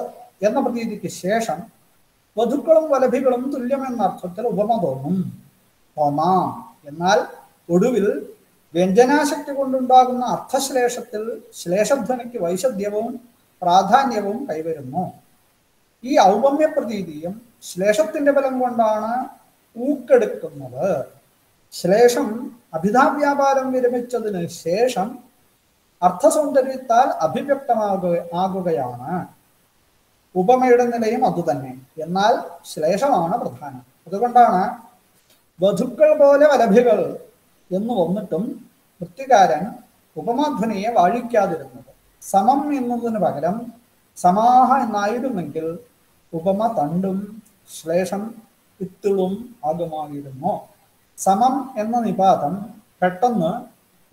എന്ന പ്രതീതിക്ക് ശേഷം വധുക്കളും വലഭികളും തുല്യം എന്ന അർത്ഥത്തിൽ ഉപമ തോന്നും. എന്നാൽ ഒടുവിൽ വ്യഞ്ജനാശക്തി കൊണ്ടുണ്ടാകുന്ന അർത്ഥശ്ലേഷത്തിൽ ശ്ലേഷധ്വനിക്ക് വൈശദ്ധ്യവും പ്രാധാന്യവും കൈവരുന്നു. ഈ ഔപമ്യ പ്രതീതിയും ശ്ലേഷത്തിന്റെ ബലം കൊണ്ടാണ് ഊക്കെടുക്കുന്നത്. ശ്ലേഷം അഭിധാവ്യാപാരം വിരമിച്ചതിന് ശേഷം അർത്ഥസൗന്ദര്യത്താൽ ആകുകയാണ്. ഉപമയുടെ നിലയും അതുതന്നെ. എന്നാൽ ശ്ലേഷമാണ് പ്രധാനം. അതുകൊണ്ടാണ് വധുക്കൾ പോലെ വലഭികൾ എന്ന് വന്നിട്ടും വൃത്തികാരൻ ഉപമാധ്വനിയെ വാഴിക്കാതിരുന്നത്. സമം എന്നതിന് പകരം സമാഹ എന്നായിരുന്നെങ്കിൽ ഉപമ തണ്ടും ശ്ലേഷം ഇത്തിളും ആകുമായിരുന്നു. സമം എന്ന നിപാതം പെട്ടെന്ന്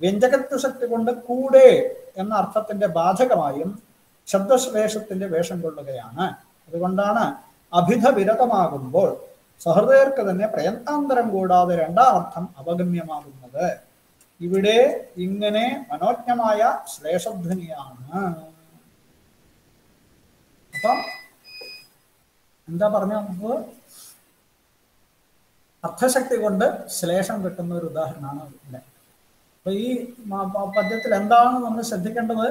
വ്യഞ്ജകത്വ ശക്തി കൊണ്ട് കൂടെ എന്ന അർത്ഥത്തിന്റെ ബാധകമായും ശബ്ദശ്ലേഷത്തിന്റെ വേഷം കൊള്ളുകയാണ്. അതുകൊണ്ടാണ് അഭിധ വിരതമാകുമ്പോൾ സഹൃദയർക്ക് തന്നെ പ്രയത്നാന്തരം കൂടാതെ രണ്ടാം അർത്ഥം അവഗമ്യമാകുന്നത്. ഇവിടെ ഇങ്ങനെ മനോജ്ഞമായ ശ്ലേഷധ്വനിയാണ്. അപ്പം എന്താ പറഞ്ഞ നമുക്ക് അർത്ഥശക്തി കൊണ്ട് ശ്ലേഷം കിട്ടുന്ന ഒരു ഉദാഹരണമാണ് ഇവിടെ. അപ്പൊ ഈ പദ്യത്തിൽ എന്താണ് നമ്മൾ ശ്രദ്ധിക്കേണ്ടത്?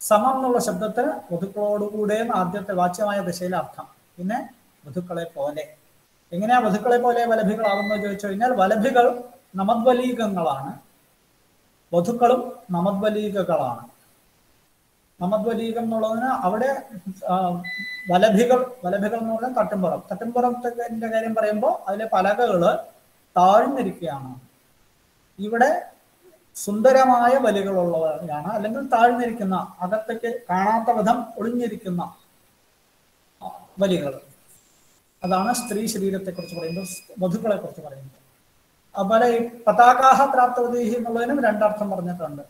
സമം എന്നുള്ള ശബ്ദത്തിന് വധുക്കളോടുകൂടെ ആദ്യത്തെ വാച്യമായ ദിശയിലെ അർത്ഥം. പിന്നെ വധുക്കളെ പോലെ. എങ്ങനെയാ വധുക്കളെ പോലെ വലഭികളാകുന്നത് ചോദിച്ചു കഴിഞ്ഞാൽ, വലഭികൾ നമദ്വലീകങ്ങളാണ്, വധുക്കളും നമദ്വലീകകളാണ്. നമദ്വലീകം എന്നുള്ളതിന് അവിടെ വലഭികൾ എന്ന് പറഞ്ഞാൽ തട്ടിൻപുറത്തിന്റെ കാര്യം പറയുമ്പോൾ അതിലെ പലകകള് താഴ്ന്നിരിക്കുകയാണ്. ഇവിടെ സുന്ദരമായ വലികളുള്ളവരാണ്, അല്ലെങ്കിൽ താഴ്ന്നിരിക്കുന്ന, അകത്തേക്ക് കാണാത്ത വിധം ഒളിഞ്ഞിരിക്കുന്ന വലികൾ. അതാണ് സ്ത്രീ ശരീരത്തെ കുറിച്ച് പറയുമ്പോൾ, വധുക്കളെ കുറിച്ച് പറയുമ്പോൾ. അതുപോലെ ഈ പതാകാഹ പ്രാപ്തവതീഹി എന്നുള്ളതിനും രണ്ടർത്ഥം പറഞ്ഞിട്ടുണ്ട്.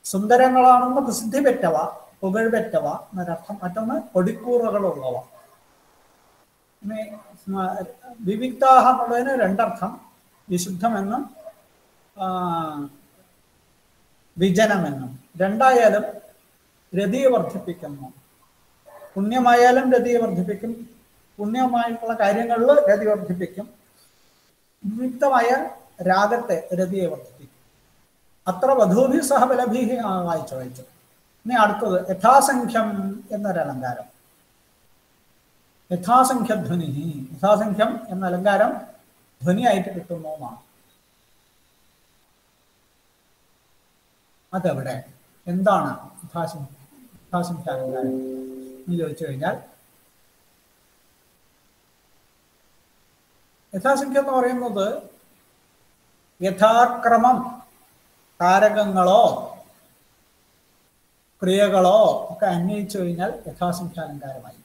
സുന്ദരങ്ങളാണെന്ന് പ്രസിദ്ധി പെറ്റവ, പുകഴ് പെറ്റവ എന്നൊരർത്ഥം. മറ്റൊന്ന് കൊടിക്കൂറുകളുള്ളവ. ഇനി വിവിക്താഹ എന്നുള്ളതിന് രണ്ടർത്ഥം, വിശുദ്ധമെന്നും വിജനമെന്നും. രണ്ടായാലും രതിയെ വർദ്ധിപ്പിക്കുന്നു. പുണ്യമായാലും രതിയെ വർദ്ധിപ്പിക്കും, പുണ്യമായിട്ടുള്ള കാര്യങ്ങളിൽ രതി വർദ്ധിപ്പിക്കും. വിവിക്തമായാൽ രാഗത്തെ, രതിയെ വർദ്ധിപ്പിക്കും. അത്ര വധൂഭി സഹബലഭീ വായിച്ചു. ഇനി അടുത്തത് യഥാസംഖ്യം എന്നൊരലങ്കാരം. യഥാസംഖ്യധ്വനി, യഥാസംഖ്യം എന്ന അലങ്കാരം ധ്വനിയായിട്ട് കിട്ടുന്നതുമാണ്. അതെവിടെ, എന്താണ് യഥാസംഖ്യ അലങ്കാരം എന്ന് ചോദിച്ചു കഴിഞ്ഞാൽ, യഥാസംഖ്യം എന്ന് പറയുന്നത് യഥാക്രമം കാരകങ്ങളോ ക്രിയകളോ ഒക്കെ അന്വയിച്ചു കഴിഞ്ഞാൽ യഥാസംഖ്യാലങ്കാരമായി.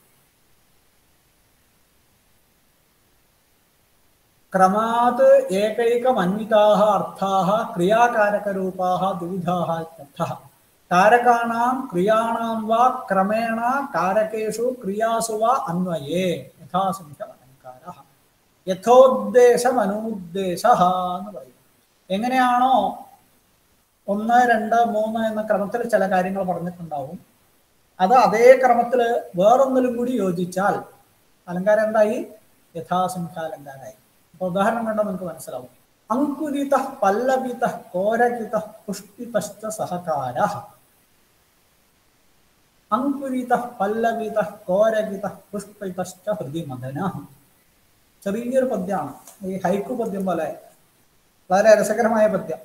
ക്രമാത് ഏകൈകമന്വിതാഹ അർത്ഥാഹ ക്രിയാകാരകരൂപാഹ ദ്വിവിധാഹ ഇത്യർത്ഥഃ. കാരകാണാം ക്രിയാണാം വാ ക്രമേണ കാരകേഷു ക്രിയാസു വാ അന്വയേ യഥാസംഖ്യമലങ്കാരഃ. യഥോദ്ദേശം അനൂദ്ദേശഃ എന്ന് പറയും. എങ്ങനെയാണോ 1, 2, 3 എന്ന ക്രമത്തിൽ ചില കാര്യങ്ങൾ പറഞ്ഞിട്ടുണ്ടാവും, അത് അതേ ക്രമത്തിൽ വേറൊന്നിലും കൂടി യോജിച്ചാൽ അലങ്കാരം എന്തായി? യഥാസംഖ്യാലങ്കാരായി. അപ്പൊ ഉദാഹരണം കണ്ടാൽ നിങ്ങൾക്ക് മനസ്സിലാവും. അങ്കുരിത പല്ലവിത കോരകിത പുഷ്പിതശ്ച സഹകാരഃ. അങ്കുരിത പല്ലവിത കോരകിത പുഷ്പിതശ്ച ഹൃദിമദനഃ. ചെറിയൊരു പദ്യമാണ്, ഈ ഹൈക്കു പദ്യം പോലെ വളരെ രസകരമായ പദ്യം.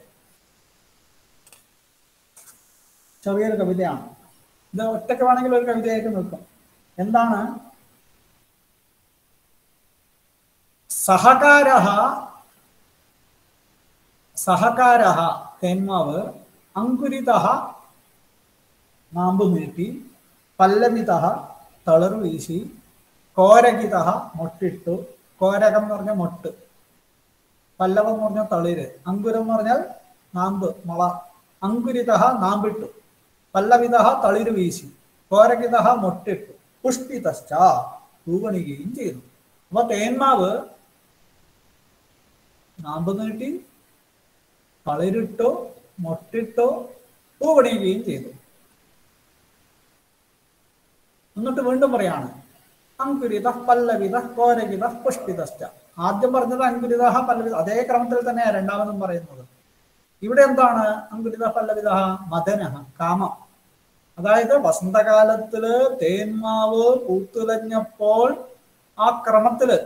ചെറിയൊരു കവിതയാണ്. ഇത് ഒറ്റയ്ക്ക് വേണമെങ്കിൽ ഒരു കവിതയായിട്ട് നിൽക്കും. എന്താണ്? സഹകാരഃ തേന്മാവ്, അങ്കുരിതഃ നാമ്പ് നീട്ടി, പല്ലവിതഃ തളിർ വീശി, കോരകിതഃ മൊട്ടിട്ടു. കോരകം എന്ന് പറഞ്ഞാൽ മൊട്ട്, പല്ലവം എന്ന് പറഞ്ഞാൽ തളിര്, അങ്കുരം എന്ന് പറഞ്ഞാൽ നാമ്പ്, മുള. അങ്കുരിതഃ നാമ്പിട്ടു, പല്ലവിതഃ തളിര് വീശി, കോരകിതഃ മൊട്ടിട്ടു, പുഷ്പിതശ്ച പൂവണിയുകയും ചെയ്തു. അപ്പൊ തേന്മാവ് നാമ്പ് നീട്ടി കളിരിട്ടോ മൊട്ടിട്ടോ പൂവണിയുകയും ചെയ്തു. എന്നിട്ട് വീണ്ടും പറയാണ് അങ്കുരിത പല്ലവിത കോരകിത പുഷ്പിതശ്ച. ആദ്യം പറഞ്ഞത് അങ്കുരിത പല്ലവിത, അതേ ക്രമത്തിൽ തന്നെയാണ് രണ്ടാമതും പറയുന്നത്. ഇവിടെ എന്താണ് അങ്കുരിത പല്ലവിത? മദന, കാമം. അതായത് വസന്തകാലത്തില് തേന്മാവ് പൂത്തുലഞ്ഞപ്പോൾ ആ ക്രമത്തില്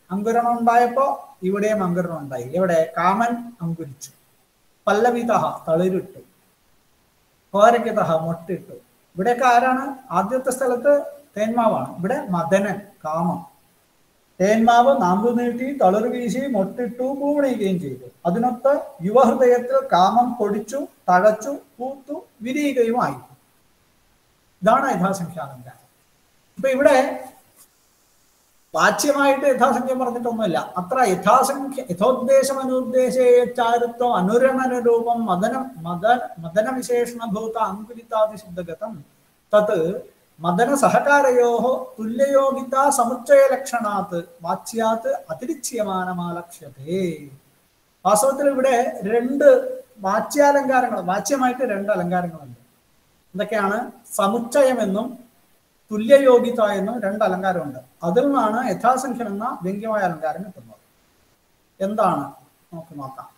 അങ്കുരണം ഉണ്ടായപ്പോ ഇവിടെയും അങ്കുരണം ഉണ്ടായി. എവിടെ? കാമൻ അങ്കുരിച്ചു. പല്ലവിത തളിരിട്ടു, കോരകിത മൊട്ടിട്ടു. ഇവിടെയൊക്കെ ആരാണ്? ആദ്യത്തെ സ്ഥലത്ത് തേന്മാവാണ്, ഇവിടെ മദനൻ, കാമം. തേന്മാവ് നാമ്പു നീട്ടി തളിർ വീശി മൊട്ടിട്ടു പൂവണിയുകയും ചെയ്തു. അതിനൊത്ത് യുവഹൃദയത്തിൽ കാമം പൊടിച്ചു തഴച്ചു പൂത്തു വിരിയുകയുമായി. ഇതാണ് യഥാസംഖ്യാലങ്കാരം. ഇപ്പൊ ഇവിടെ വാച്യമായിട്ട് യഥാസംഖ്യം പറഞ്ഞിട്ടൊന്നുമില്ല. അത്ര യഥോദ്ദേശം അനുദ്ദേശേച്ചാരുത്വം അനുരണനരൂപം മദന വിശേഷണഭൂത അങ്കുലിതാദിശുദ്ധഗതം തത് മദന സഹകാരയോ തുല്യയോഗിത സമുച്ചയ ലക്ഷണാത്ത് വാച്യാത്ത് അതിരിച്യമാനമാലക്ഷ്യതേ. വാസ്തവത്തിൽ ഇവിടെ രണ്ട് വാച്യാലങ്കാരങ്ങൾ, വാച്യമായിട്ട് രണ്ട് അലങ്കാരങ്ങളുണ്ട്. എന്തൊക്കെയാണ്? സമുച്ചയമെന്നും തുല്യയോഗിത എന്നും രണ്ട് അലങ്കാരമുണ്ട്. അതിൽ നിന്നാണ് യഥാസംഖ്യം എന്ന വ്യംഗ്യമായ അലങ്കാരം കിട്ടുന്നത്. എന്താണ് നമുക്ക് നോക്കാം.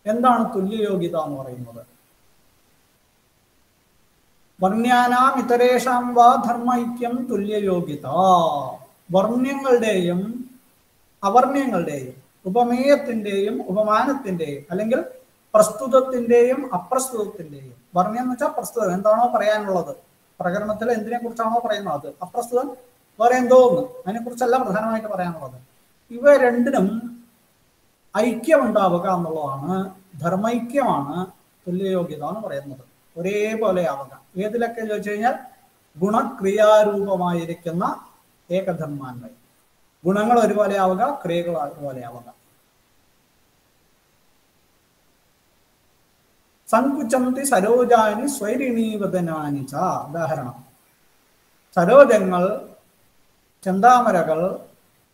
എന്താണ് തുല്യയോഗിത എന്ന് പറയുന്നത്? വർണ്യാനാം ഇതരേഷാം വാ ധർമ്മൈക്യം തുല്യയോഗിത. വർണ്യങ്ങളുടെയും അവർണ്യങ്ങളുടെയും ഉപമേയത്തിന്റെയും ഉപമാനത്തിന്റെയും അല്ലെങ്കിൽ പ്രസ്തുതത്തിന്റെയും അപ്രസ്തുതത്തിന്റെയും. വർണ്യം എന്ന് വെച്ചാൽ പ്രസ്തുതം, എന്താണോ പറയാനുള്ളത്, പ്രകരണത്തിൽ എന്തിനെ കുറിച്ചാണോ പറയുന്നത് അത്. അപ്രസ്തുതം വേറെ എന്തോ ഒന്ന്, അതിനെ കുറിച്ചല്ല പ്രധാനമായിട്ട് പറയാനുള്ളത്. ഇവ രണ്ടിനും ഐക്യം ഉണ്ടാവുക എന്നുള്ളതാണ്, ധർമ്മൈക്യമാണ് തുല്യയോഗ്യത എന്ന് പറയുന്നത്. ഒരേപോലെ ആവുക. ഏതിലൊക്കെ ചോദിച്ചു കഴിഞ്ഞാൽ ഗുണക്രിയാരൂപമായിരിക്കുന്ന ഏകധർമാന്മ. ഗുണങ്ങൾ ഒരുപോലെ ആവുക, ക്രിയകൾ ഒരുപോലെ ആവുക. സങ്കുചന്തി സരോജാനി സ്വൈരിണീവദനാനി ച. ഉദാഹരണം: സരോജങ്ങൾ, ചെന്താമരകൾ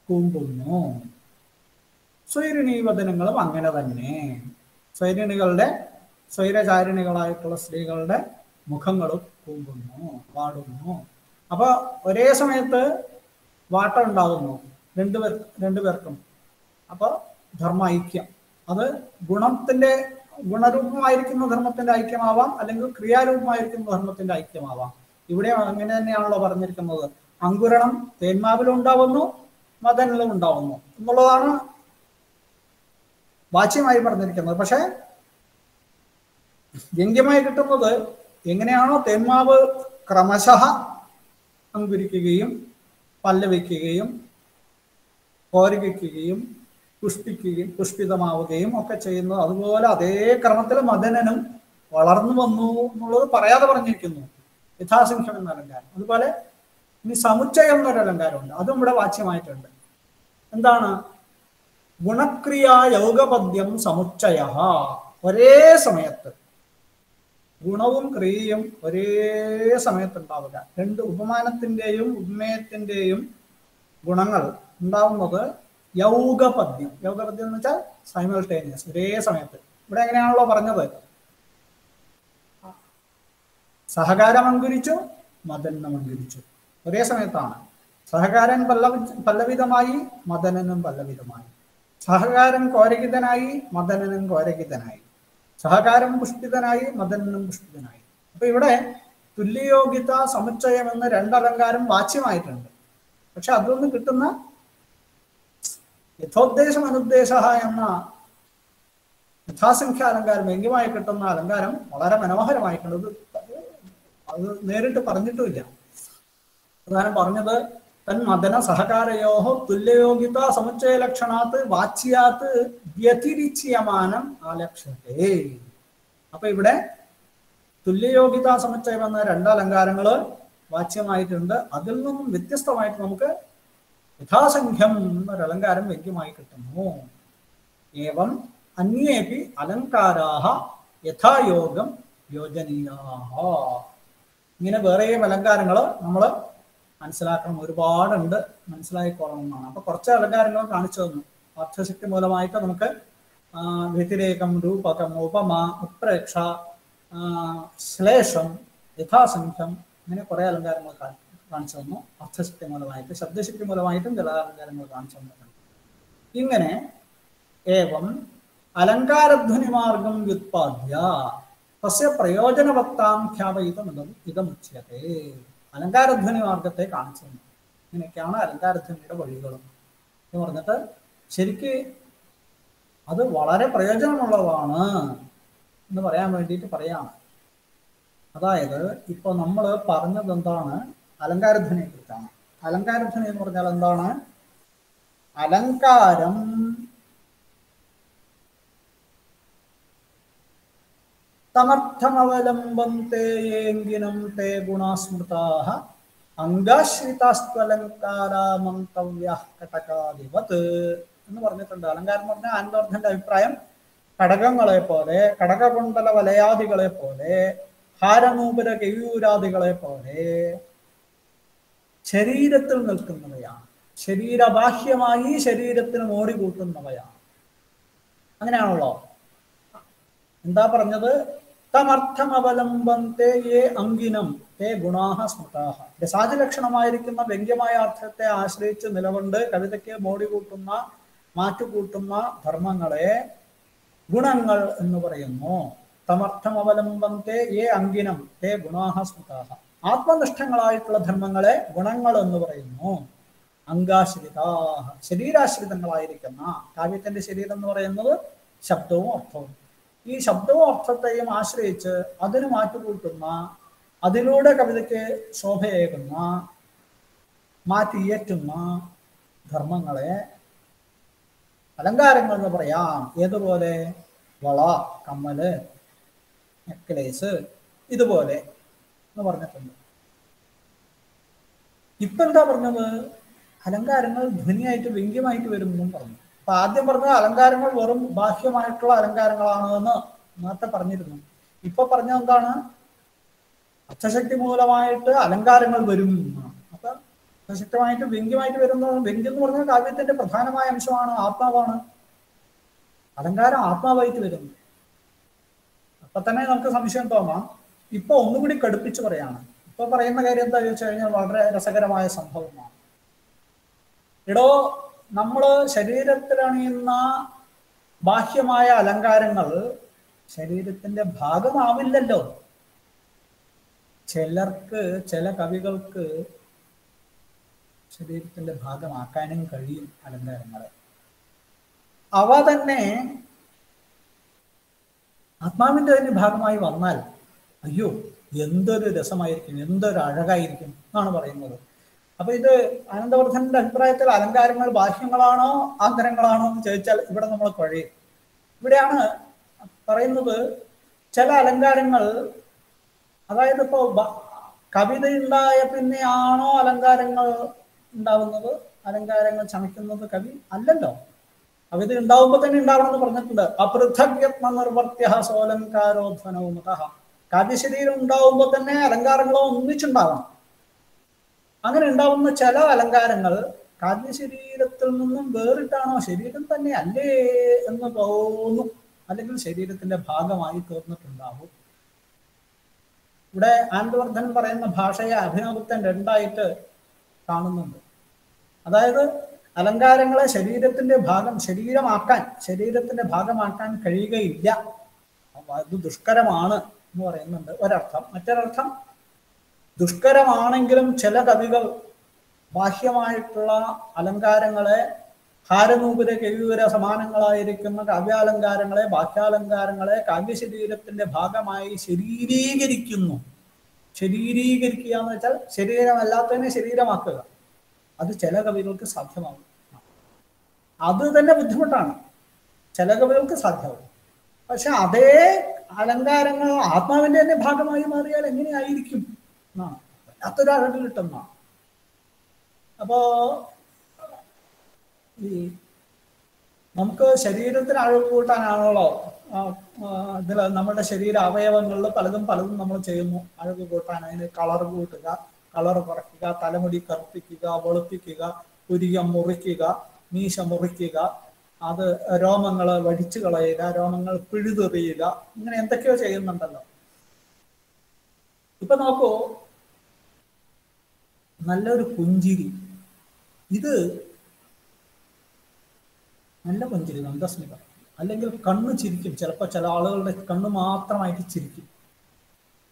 കൂമ്പുന്നു. സ്വൈരിണീവദനങ്ങളും അങ്ങനെ തന്നെ. സ്വൈരിണികളുടെ, സ്വൈരചാരിണികളായിട്ടുള്ള സ്ത്രീകളുടെ മുഖങ്ങളും കൂമ്പുന്നു, വാടുന്നു. അപ്പൊ ഒരേ സമയത്ത് വാട്ടം ഉണ്ടാകുന്നു രണ്ടുപേർക്കും. അപ്പൊ ധർമ്മ ഐക്യം, അത് ഗുണത്തിന്റെ ഗുണരൂപമായിരിക്കുന്ന ധർമ്മത്തിന്റെ ഐക്യമാവാം, അല്ലെങ്കിൽ ക്രിയാരൂപമായിരിക്കുന്ന ധർമ്മത്തിന്റെ ഐക്യമാവാം. ഇവിടെ അങ്ങനെ തന്നെയാണല്ലോ പറഞ്ഞിരിക്കുന്നത്. അങ്കുരണം തേന്മാവിലും ഉണ്ടാവുന്നു, മദനിലും ഉണ്ടാവുന്നു എന്നുള്ളതാണ് വാച്യമായി പറഞ്ഞിരിക്കുന്നത്. പക്ഷെ വ്യംഗ്യമായി കിട്ടുന്നത് എങ്ങനെയാണോ തേന്മാവ് ക്രമശഃ അങ്കുരിക്കുകയും പല്ലവിക്കുകയും കോരിവയ്ക്കുകയും പുഷ്പിക്കുകയും പുഷ്പിതമാവുകയും ഒക്കെ ചെയ്യുന്നത്, അതുപോലെ അതേ ക്രമത്തിൽ മദനനും വളർന്നു വന്നു എന്നുള്ളത് പറയാതെ പറഞ്ഞിരിക്കുന്നു. യഥാസംഖ്യം എന്ന അലങ്കാരം. അതുപോലെ ഇനി സമുച്ചയം എന്നൊരു അലങ്കാരമുണ്ട്, അതും ഇവിടെ വാച്യമായിട്ടുണ്ട്. എന്താണ്? ഗുണക്രിയാ യൗഗപദ്യം സമുച്ചയ. ഒരേ സമയത്ത് ഗുണവും ക്രിയയും ഒരേ സമയത്ത് ഉണ്ടാവുക. രണ്ട് ഉപമാനത്തിന്റെയും ഉപമേയത്തിന്റെയും ഗുണങ്ങൾ ഉണ്ടാവുന്നത് യൗഗപദ്യം. യൗഗപദ്യം എന്ന് വെച്ചാൽ സൈമൾട്ടേനിയസ്, ഒരേ സമയത്ത്. ഇവിടെ എങ്ങനെയാണല്ലോ പറഞ്ഞത്? സഹകാരം അങ്കുരിച്ചു, മദനം അങ്കുരിച്ചു, ഒരേ സമയത്താണ്. സഹകാരൻ പല്ലവിതമായി, മദനനും പല്ലവിതമായി. സഹകാരൻ കോരകിതനായി, മദനനും കോരകിതനായി. സഹകാരം പുഷ്പിതനായി, മദനനും പുഷ്പിതനായി. അപ്പൊ ഇവിടെ തുല്യയോഗ്യത സമുച്ചയം എന്ന രണ്ടലങ്കാരം വാച്യമായിട്ടുണ്ട്. പക്ഷെ അതിൽ കിട്ടുന്ന യഥോദ്ദേശം അനുദ്ദേശ എന്ന യഥാസംഖ്യ അലങ്കാരം, വ്യംഗ്യമായി കിട്ടുന്ന അലങ്കാരം വളരെ മനോഹരമായിട്ടുണ്ട്. അത് നേരിട്ട് പറഞ്ഞിട്ടുമില്ല. പ്രധാനം പറഞ്ഞത് തൻ മദന സഹകാരയോ തുല്യയോഗ്യത സമുച്ചയ ലക്ഷണാത്ത് വാച്യാത്ത് വ്യതിരിച്യമാനം ആലക്ഷ്യത്തെ. അപ്പൊ ഇവിടെ തുല്യയോഗ്യത സമുച്ചയം എന്ന രണ്ടലങ്കാരങ്ങള് വാച്യമായിട്ടുണ്ട്. അതിൽ നിന്നും വ്യത്യസ്തമായിട്ട് നമുക്ക് യഥാസംഖ്യം എന്നൊരലങ്കാരം വ്യക്തമായി കിട്ടുന്നു. ഏവം അന്യേപി അലങ്കാരാഹ യഥായോഗം യോജനീയാഹ. ഇങ്ങനെ വേറെയും അലങ്കാരങ്ങൾ നമ്മൾ മനസ്സിലാക്കണം, ഒരുപാടുണ്ട്, മനസ്സിലായിക്കോളണം എന്നാണ്. അപ്പൊ കുറച്ച് അലങ്കാരങ്ങൾ കാണിച്ചു തന്നു. അർത്ഥശക്തി മൂലമായിട്ട് നമുക്ക് വ്യതിരേകം, രൂപകം, ഉപമ, ഉത്പ്രേക്ഷ, ശ്ലേഷം, യഥാസംഖ്യം, ഇങ്ങനെ കുറെ അലങ്കാരങ്ങൾ കാണിച്ചു തന്നു. അർത്ഥശക്തി മൂലമായിട്ട്, ശബ്ദശക്തി മൂലമായിട്ടും ചില അലങ്കാരങ്ങൾ കാണിച്ചു തന്നിട്ടുണ്ട്. ഇങ്ങനെ ഏവം അലങ്കാരധ്വനി മാർഗം വ്യുത്പാദ്യ തസ്യ പ്രയോജനവത്താം ഖ്യാപയിതം ഇതമുച്യത്തെ. അലങ്കാരധ്വനി മാർഗത്തെ കാണിച്ചു തന്നു. ഇങ്ങനെയൊക്കെയാണ് അലങ്കാരധ്വനിയുടെ വഴികളും എന്ന് പറഞ്ഞിട്ട് ശരിക്ക് അത് വളരെ പ്രയോജനമുള്ളതാണ് എന്ന് പറയാൻ വേണ്ടിയിട്ട് പറയാണ്. അതായത് ഇപ്പൊ നമ്മൾ പറഞ്ഞത് എന്താണ്? അലങ്കാരധ്വനിയെ കുറിച്ചാണ്. അലങ്കാരധ്വനി എന്ന് പറഞ്ഞാൽ എന്താണ്? അലങ്കാരം തമർത്ഥമവലംബം തേ യേങ്കിനം തേ ഗുണാസ്മൃതാഃ അംഗാശ്രിതാസ്ത്വലങ്കാരാമന്തവ്യഃ കടകാദിവത് എന്ന് പറഞ്ഞിട്ടുണ്ട്. അലങ്കാരം എന്ന് പറഞ്ഞാൽ ആനന്ദവർദ്ധന്റെ അഭിപ്രായം കടകങ്ങളെ പോലെ, കടകകുണ്ടല വലയാദികളെ പോലെ, ഹാരനൂപുര കേയൂരാദികളെ പോലെ ശരീരത്തിൽ നിൽക്കുന്നവയാണ്. ശരീരബാഹ്യമായി ശരീരത്തിന് മോടി കൂട്ടുന്നവയാണ്. അങ്ങനെയാണല്ലോ. എന്താ പറഞ്ഞത്? തമർത്ഥമവലംബം തേ യേ അങ്കിനം തേ ഗുണാഹ സ്മൃതാഹ. രസാദിലക്ഷണമായിരിക്കുന്ന വ്യംഗ്യമായ അർത്ഥത്തെ ആശ്രയിച്ച് നിലകൊണ്ട് കവിതയ്ക്ക് മോടി കൂട്ടുന്ന, മാറ്റുകൂട്ടുന്ന ധർമ്മങ്ങളെ ഗുണങ്ങൾ എന്ന് പറയുന്നു. തമർത്ഥമവലംബം തേ യേ അങ്കിനം തേ ഗുണാഹ സ്മൃതാഹ. ആത്മനിഷ്ഠങ്ങളായിട്ടുള്ള ധർമ്മങ്ങളെ ഗുണങ്ങൾ എന്ന് പറയുന്നു. അംഗാശ്രിതാഹ, ശരീരാശ്രിതങ്ങളായിരിക്കുന്ന. കാവ്യത്തിന്റെ ശരീരം എന്ന് പറയുന്നത് ശബ്ദവും അർത്ഥവും. ഈ ശബ്ദവും അർത്ഥത്തെയും ആശ്രയിച്ച് അതിന് മാറ്റുകൂട്ടുന്ന, അതിലൂടെ കവിതയ്ക്ക് ശോഭയേകുന്ന, മാറ്റിയേറ്റുന്ന ധർമ്മങ്ങളെ അലങ്കാരങ്ങൾ എന്ന് പറയാം. ഏതുപോലെ? വള, കമ്മല്, നെക്ലേസ്, ഇതുപോലെ എന്ന് പറഞ്ഞിട്ടുണ്ട്. ഇപ്പൊ എന്താ പറഞ്ഞത്? അലങ്കാരങ്ങൾ ധ്വനിയായിട്ട് വ്യംഗ്യമായിട്ട് വരുമെന്നും പറഞ്ഞു. അപ്പൊ ആദ്യം പറഞ്ഞ അലങ്കാരങ്ങൾ വെറും ബാഹ്യമായിട്ടുള്ള അലങ്കാരങ്ങളാണ് എന്ന് നേരത്തെ പറഞ്ഞിരുന്നു. ഇപ്പൊ പറഞ്ഞത് എന്താണ്? അർത്ഥശക്തി മൂലമായിട്ട് അലങ്കാരങ്ങൾ വരും. അപ്പൊ അർത്ഥശക്തമായിട്ട് വ്യംഗ്യമായിട്ട് വരുന്ന, വ്യംഗ്യം എന്ന് പറഞ്ഞാൽ കാവ്യത്തിന്റെ പ്രധാനമായ അംശമാണ്, ആത്മാവാണ്. അലങ്കാരം ആത്മാവായിട്ട് വരുന്നു. അപ്പൊ തന്നെ നമുക്ക് സംശയം തോന്നാം. ഇപ്പൊ ഒന്നുകൂടി കടുപ്പിച്ച് പറയാണ്. ഇപ്പൊ പറയുന്ന കാര്യം എന്താ ചോദിച്ചു കഴിഞ്ഞാൽ വളരെ രസകരമായ സംഭവമാണ്. ഇടോ, നമ്മള് ശരീരത്തിലണിയുന്ന ബാഹ്യമായ അലങ്കാരങ്ങൾ ശരീരത്തിന്റെ ഭാഗമാവില്ലല്ലോ. ചിലർക്ക്, ചില കവികൾക്ക് ശരീരത്തിന്റെ ഭാഗമാക്കാനും കഴിയും അലങ്കാരങ്ങളെ. അവ തന്നെ ആത്മാവിന്റെ തന്നെ ഭാഗമായി വന്നാൽ അയ്യോ എന്തൊരു രസമായിരിക്കും, എന്തൊരു അഴകായിരിക്കും എന്നാണ് പറയുന്നത്. അപ്പൊ ഇത് ആനന്ദവർദ്ധന്റെ അഭിപ്രായത്തിൽ അലങ്കാരങ്ങൾ ബാഹ്യങ്ങളാണോ ആന്തരങ്ങളാണോ എന്ന് ചോദിച്ചാൽ ഇവിടെ നമ്മൾ കഴിയും. ഇവിടെയാണ് പറയുന്നത് ചില അലങ്കാരങ്ങൾ, അതായത് ഇപ്പോ കവിത ഉണ്ടായ പിന്നെയാണോ അലങ്കാരങ്ങൾ ഉണ്ടാവുന്നത്? അലങ്കാരങ്ങൾ ചമയ്ക്കുന്നത് കവി അല്ലല്ലോ. കവിത ഉണ്ടാവുമ്പോൾ തന്നെ ഉണ്ടാവണമെന്ന് പറഞ്ഞിട്ടുണ്ട്. അപൃഥഗ്യത്ന നിർവർത്തിയ സോലങ്കാരോധ്വനവുമതഃ. കാവ്യശരീരം ഉണ്ടാവുമ്പോൾ തന്നെ അലങ്കാരങ്ങളോ ഒന്നിച്ചുണ്ടാവണം. അങ്ങനെ ഉണ്ടാവുന്ന ചില അലങ്കാരങ്ങൾ കാവ്യശരീരത്തിൽ നിന്നും വേറിട്ടാണോ, ശരീരം തന്നെ അല്ലേ എന്ന് തോന്നും. അല്ലെങ്കിൽ ശരീരത്തിന്റെ ഭാഗമായി തീർന്നിട്ടുണ്ടാവും. ഇവിടെ ആനന്ദവർദ്ധൻ പറയുന്ന ഭാഷയെ അഭിനവഗുപ്തൻ രണ്ടായിട്ട് കാണുന്നുണ്ട്. അതായത് അലങ്കാരങ്ങളെ ശരീരത്തിന്റെ ഭാഗം, ശരീരത്തിന്റെ ഭാഗമാക്കാൻ കഴിയുകയില്ല, അത് ദുഷ്കരമാണ് എന്ന് പറയുന്നുണ്ട് ഒരർത്ഥം. മറ്റൊരർത്ഥം, ദുഷ്കരമാണെങ്കിലും ചില കവികൾ ബാഹ്യമായിട്ടുള്ള അലങ്കാരങ്ങളെ, ഹാരനൂപുര കേയൂര സമാനങ്ങളായിരിക്കുന്ന കാവ്യാലങ്കാരങ്ങളെ, ബാഹ്യാലങ്കാരങ്ങളെ കാവ്യശരീരത്തിന്റെ ഭാഗമായി ശരീരീകരിക്കുന്നു. ശരീരീകരിക്കുക എന്ന് വെച്ചാൽ ശരീരമല്ലാത്തതിനെ ശരീരമാക്കുക. അത് ചില കവികൾക്ക് സാധ്യമാകും. അത് തന്നെ ബുദ്ധിമുട്ടാണ്. ചില കവികൾക്ക് സാധ്യമാകും. പക്ഷെ അതേ അലങ്കാരങ്ങൾ ആത്മാവിന്റെ തന്നെ ഭാഗമായി മാറിയാൽ എങ്ങനെയായിരിക്കും എന്നാണ് വല്ലാത്തൊരു അഴകിൽ കിട്ടുന്നതാണ്. അപ്പോ ഈ നമുക്ക് ശരീരത്തിന് അഴക് കൂട്ടാനാണല്ലോ ഇതിൽ നമ്മുടെ ശരീര അവയവങ്ങളിൽ പലതും നമ്മൾ ചെയ്യുന്നു. അഴക് കൂട്ടാൻ, അതിന് കളർ കൂട്ടുക, കളർ കുറയ്ക്കുക, തലമുടി കറുപ്പിക്കുക, വെളുപ്പിക്കുക, പുരികം മുറിക്കുക, മീശ മുറിക്കുക, അത് രോമങ്ങൾ വടിച്ചു കളയുക, രോമങ്ങൾ പിഴുതെറിയുക, ഇങ്ങനെ എന്തൊക്കെയോ ചെയ്യുന്നുണ്ടല്ലോ. ഇപ്പൊ നോക്കൂ, നല്ലൊരു പുഞ്ചിരി, ഇത് നല്ല പുഞ്ചിരി, മന്ദസ്മിതം, അല്ലെങ്കിൽ കണ്ണ് ചിരിക്കും. ചിലപ്പോൾ ചില ആളുകളുടെ കണ്ണ് മാത്രമായിട്ട് ചിരിക്കും.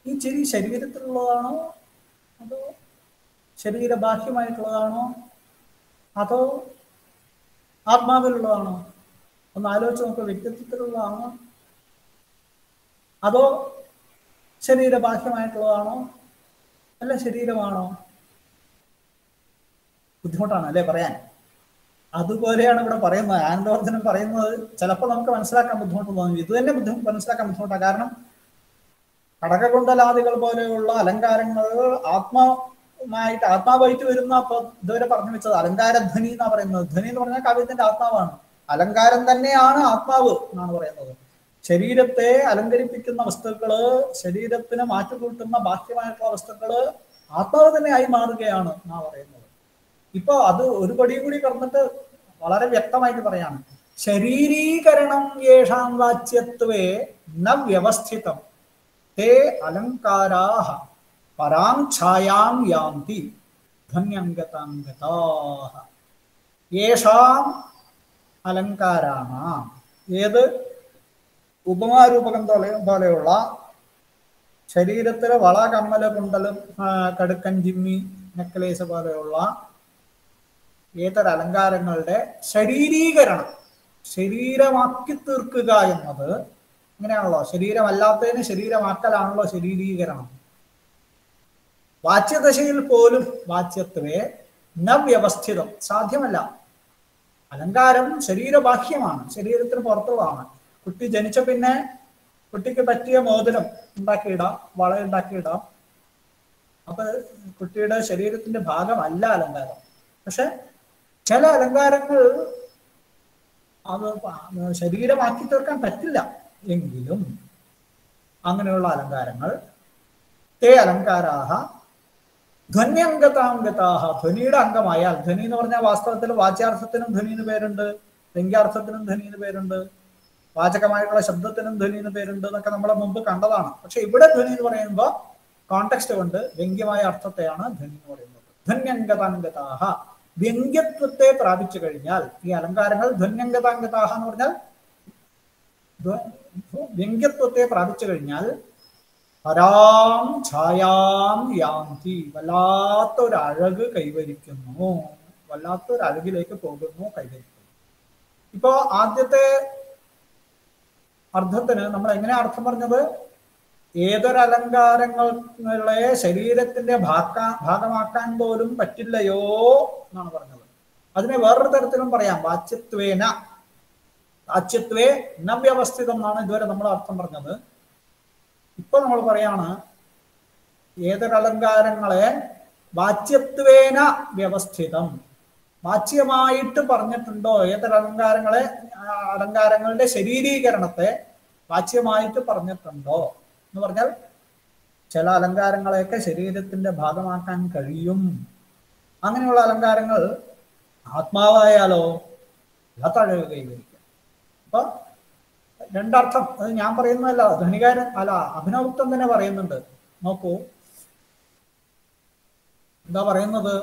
ഈ ചിരി ശരീരത്തിലുള്ളതാണോ അതോ ശരീരബാഹ്യമായിട്ടുള്ളതാണോ അതോ ആത്മാവിലുള്ളതാണോ? ഒന്ന് ആലോചിച്ച് നോക്കുക. വ്യക്തിത്വത്തിലുള്ളതാണോ അതോ ശരീരബാഹ്യമായിട്ടുള്ളതാണോ അല്ല ശരീരമാണോ? ബുദ്ധിമുട്ടാണ് അല്ലേ പറയാൻ. അതുപോലെയാണ് ഇവിടെ പറയുന്നത്. ആനന്ദവർദ്ധനം പറയുന്നത് ചിലപ്പോൾ നമുക്ക് മനസ്സിലാക്കാൻ ബുദ്ധിമുട്ട് തോന്നി. ഇത് തന്നെ മനസ്സിലാക്കാൻ ബുദ്ധിമുട്ടാണ്. കാരണം കടകകുണ്ടലാദികൾ പോലെയുള്ള അലങ്കാരങ്ങൾ ആത്മാവായിട്ട് വരുന്ന, അപ്പൊ ഇതുവരെ പറഞ്ഞു വെച്ചത് അലങ്കാരധ്വനി എന്നാ പറയുന്നത്. ധ്വനി എന്ന് പറഞ്ഞാൽ കാവ്യത്തിന്റെ ആത്മാവാണ്. അലങ്കാരം തന്നെയാണ് ആത്മാവ് എന്നാണ് പറയുന്നത്. ശരീരത്തെ അലങ്കരിപ്പിക്കുന്ന വസ്തുക്കള്, ശരീരത്തിന് മാറ്റുകൂട്ടുന്ന ബാഹ്യമായിട്ടുള്ള വസ്തുക്കള് ആത്മാവ് തന്നെ ആയി മാറുകയാണ് എന്നാ പറയുന്നത്. ഇപ്പൊ അത് ഒരു പടിയും കൂടി കടന്നിട്ട് വളരെ വ്യക്തമായിട്ട് പറയാണ്. ശരീരീകരണം യേഷാം വാച്യത്വേ ന വ്യവസ്ഥിതം തേ അലങ്കാരാഹ പരാം ഛായാം യാന്തി ധന്യംഗതാംഗതാഹ. യേഷാം അലങ്കാരാണാം, ഏത് ഉപമാരൂപകം പോലെയുള്ള ശരീരത്തിലെ വള, കമ്മല്, കുണ്ടലും, കടുക്കൻ, ജിമ്മി, നെക്ലേസ് പോലെയുള്ള ഏതൊരലങ്കാരങ്ങളുടെ ശരീരീകരണം, ശരീരമാക്കി തീർക്കുക എന്നത് ഇങ്ങനെയാണല്ലോ. ശരീരമല്ലാത്തതിന് ശരീരമാക്കലാണല്ലോ ശരീരീകരണം. വാച്യദശയിൽ പോലും വാച്യത്വേ ന വ്യവസ്ഥിതം, സാധ്യമല്ല. അലങ്കാരം ശരീരബാഹ്യമാണ്, ശരീരത്തിന് പുറത്തുള്ളതാണ്. കുട്ടി ജനിച്ച പിന്നെ കുട്ടിക്ക് പറ്റിയ മോതിരം ഉണ്ടാക്കിയിടാം, വള ഉണ്ടാക്കിയിടാം. അപ്പൊ കുട്ടിയുടെ ശരീരത്തിന്റെ ഭാഗമല്ല അലങ്കാരം. പക്ഷെ ചില അലങ്കാരങ്ങൾ അത് ശരീരമാക്കി തീർക്കാൻ പറ്റില്ല. എങ്കിലും അങ്ങനെയുള്ള അലങ്കാരങ്ങൾ തേ അലങ്കാരാഹ ധ്വന്യംഗതാംഗതാഹ, ധ്വനിയുടെ അംഗമായാൽ. ധ്വനി എന്ന് പറഞ്ഞാൽ വാസ്തവത്തിൽ വാച്യാർത്ഥത്തിനും ധ്വനിന്ന് പേരുണ്ട്, വ്യംഗ്യാർത്ഥത്തിനും ധ്വനിന്ന് പേരുണ്ട്, വാചകമായിട്ടുള്ള ശബ്ദത്തിനും ധ്വനിന്ന് പേരുണ്ട് എന്നൊക്കെ നമ്മളെ മുമ്പ് കണ്ടതാണ്. പക്ഷെ ഇവിടെ ധ്വനി എന്ന് പറയുമ്പോൾ കോണ്ടെക്സ്റ്റ് കൊണ്ട് വ്യംഗ്യമായ അർത്ഥത്തെയാണ് ധ്വനി എന്ന് പറയുന്നത്. ധ്വന്യംഗതാംഗതാഹ, വ്യംഗ്യത്വത്തെ പ്രാപിച്ചു കഴിഞ്ഞാൽ ഈ അലങ്കാരങ്ങൾ, ധ്വന്യംഗതാംഗതാഹ എന്ന് പറഞ്ഞാൽ വ്യംഗ്യത്വത്തെ പ്രാപിച്ചു കഴിഞ്ഞാൽ പരാം ഛായാം യാന്തി, വല്ലാത്തൊരു അഴക് കൈവരിക്കുന്നു, വല്ലാത്തൊരു അഴകിലേക്ക് പോകുന്നു, കൈവരിക്കുന്നു. ഇപ്പോ ആദ്യത്തെ അർത്ഥത്തിന് നമ്മൾ എങ്ങനെ അർത്ഥം പറഞ്ഞത്? ഏതൊരലങ്കാരങ്ങളെ ശരീരത്തിന്റെ ഭാഗമാക്കാൻ പോലും പറ്റില്ലയോ എന്നാണ് പറഞ്ഞത്. അതിനെ വേറൊരു തരത്തിലും പറയാം. വാച്യത്വേന, വാച്യത്വേ ന വ്യവസ്ഥിതം എന്നാണ് ഇതുവരെ നമ്മൾ അർത്ഥം പറഞ്ഞത്. ഇപ്പൊ നമ്മൾ പറയാണ് ഏതൊരലങ്കാരങ്ങളെ വാച്യത്വേന വ്യവസ്ഥിതം, വാച്യമായിട്ട് പറഞ്ഞിട്ടുണ്ടോ? ഏതൊരലങ്കാരങ്ങളെ, അലങ്കാരങ്ങളുടെ ശരീരീകരണത്തെ വാച്യമായിട്ട് പറഞ്ഞിട്ടുണ്ടോ എന്ന് പറഞ്ഞാൽ ചില അലങ്കാരങ്ങളെയൊക്കെ ശരീരത്തിന്റെ ഭാഗമാക്കാൻ കഴിയും. അങ്ങനെയുള്ള അലങ്കാരങ്ങൾ ആത്മാവായാലോ അല്ലാത്തഴക് കൈവരിക്കും. അപ്പൊ രണ്ടർത്ഥം, അത് ഞാൻ പറയുന്നതല്ല, ധനികാരൻ അല്ല, അഭിനവഗുപ്തൻ തന്നെ പറയുന്നുണ്ട്. നോക്കൂ എന്താ പറയുന്നത്?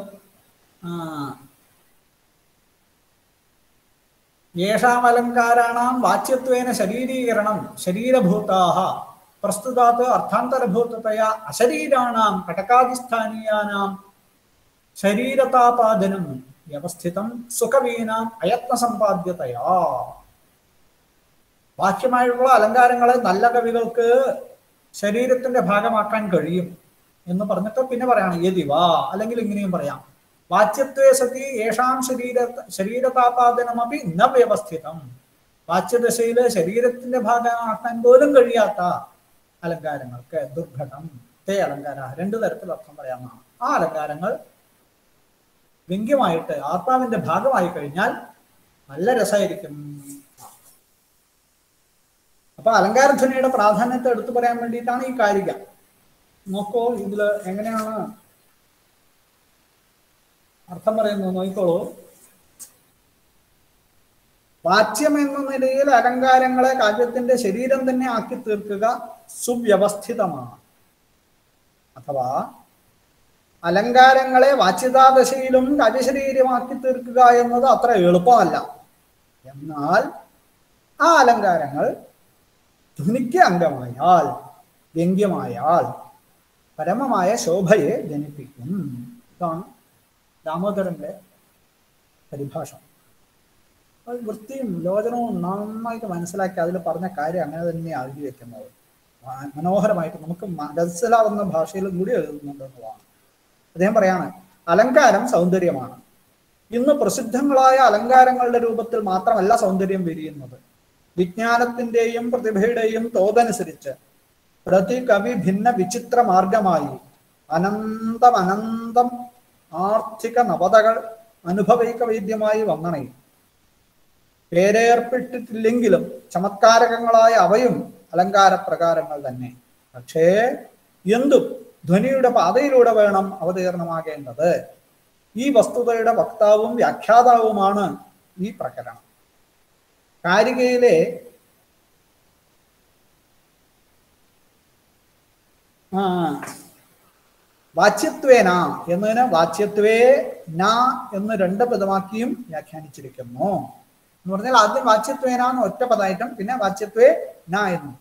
യേഷാം അലങ്കാരാണാം വാച്യത്വേന ശരീരീകരണം ശരീരഭൂതാഹ പ്രസ്തുതാത് അർത്ഥാന്തരഭൂതതയാ അശരീരാണാം കടകാദിസ്ഥാനീയാനാം ശരീരതാപാദനം വ്യവസ്ഥിതം സുഖവീനാം അയത്നസമ്പാദ്യതയാ. ബാഹ്യമായുള്ള അലങ്കാരങ്ങളെ നല്ല കവികൾക്ക് ശരീരത്തിന്റെ ഭാഗമാക്കാൻ കഴിയും എന്ന് പറഞ്ഞിട്ട് പിന്നെ പറയാണ് യതിവാ, അല്ലെങ്കിൽ ഇങ്ങനെയും പറയാം, വാച്യത്വേ സതി യേഷാം ശരീരതാപാദനമപി ന വ്യവസ്ഥിതം. വാച്യദശയില് ശരീരത്തിന്റെ ഭാഗമാക്കാൻ പോലും കഴിയാത്ത അലങ്കാരങ്ങൾക്ക് ദുർഘടം തേ അലങ്കാര, രണ്ടു തരത്തിൽ അർത്ഥം പറയാവുന്നതാണ്. ആ അലങ്കാരങ്ങൾ വ്യംഗ്യമായിട്ട് ആത്മാവിന്റെ ഭാഗമായി കഴിഞ്ഞാൽ നല്ല രസമായിരിക്കും. അപ്പൊ അലങ്കാരധ്വനിയുടെ പ്രാധാന്യത്തെ എടുത്തു പറയാൻ വേണ്ടിയിട്ടാണ് ഈ കാരിക. നോക്കൂ ഇതില് എങ്ങനെയാണ് അർത്ഥം പറയുന്നു, നോക്കിക്കോളൂ. വാച്യം എന്ന നിലയിൽ അലങ്കാരങ്ങളെ കാവ്യത്തിന്റെ ശരീരം തന്നെ ആക്കി തീർക്കുക സുവ്യവസ്ഥിതമാണ്. അഥവാ അലങ്കാരങ്ങളെ വാച്യതാദശയിലും കാവ്യശരീരമാക്കി തീർക്കുക എന്നത് അത്ര എളുപ്പമല്ല. എന്നാൽ ആ അലങ്കാരങ്ങൾ ധ്വനിക്ക് അംഗമായാൽ, വ്യംഗ്യമായാൽ പരമമായ ശോഭയെ ജനിപ്പിക്കും. ഇതാണ് ദാമോദരന്റെ പരിഭാഷ. വൃത്തിയും ലോചനവും നന്നായിട്ട് മനസ്സിലാക്കി അതിൽ പറഞ്ഞ കാര്യം അങ്ങനെ തന്നെ എഴുതി വെക്കുന്നത്. മനോഹരമായിട്ട് നമുക്ക് മനസ്സിലാവുന്ന ഭാഷയിൽ കൂടി എഴുതുന്നുണ്ടെന്നതാണ്. അദ്ദേഹം പറയാണ്, അലങ്കാരം സൗന്ദര്യമാണ്. ഇന്ന് പ്രസിദ്ധങ്ങളായ അലങ്കാരങ്ങളുടെ രൂപത്തിൽ മാത്രമല്ല സൗന്ദര്യം വിരിയുന്നത്. വിജ്ഞാനത്തിന്റെയും പ്രതിഭയുടെയും തോതനുസരിച്ച് പ്രതി കവി ഭിന്ന വിചിത്ര മാർഗമായി അനന്തം ആർത്ഥിക നവതകൾ അനുഭവൈക വൈദ്യമായി വന്നണയും. പേരേർപ്പെട്ടിട്ടില്ലെങ്കിലും ചമത്കാരകങ്ങളായ അവയും അലങ്കാര പ്രകാരങ്ങൾ തന്നെ. പക്ഷേ എന്തും ധ്വനിയുടെ പാതയിലൂടെ വേണം അവതീർണമാകേണ്ടത്. ഈ വസ്തുതയുടെ വക്താവും വ്യാഖ്യാതാവുമാണ് ഈ പ്രകരണം. കാരികയിലെ വാച്യത്വേന എന്നതിന് വാച്യത്വേ ന എന്ന് രണ്ട് പദമാക്കിയും വ്യാഖ്യാനിച്ചിരിക്കുന്നു. എന്ന് പറഞ്ഞാൽ ആദ്യം വാച്യത്വേന എന്ന് ഒറ്റ പദമായിട്ടും പിന്നെ വാച്യത്വേ ന എന്നും.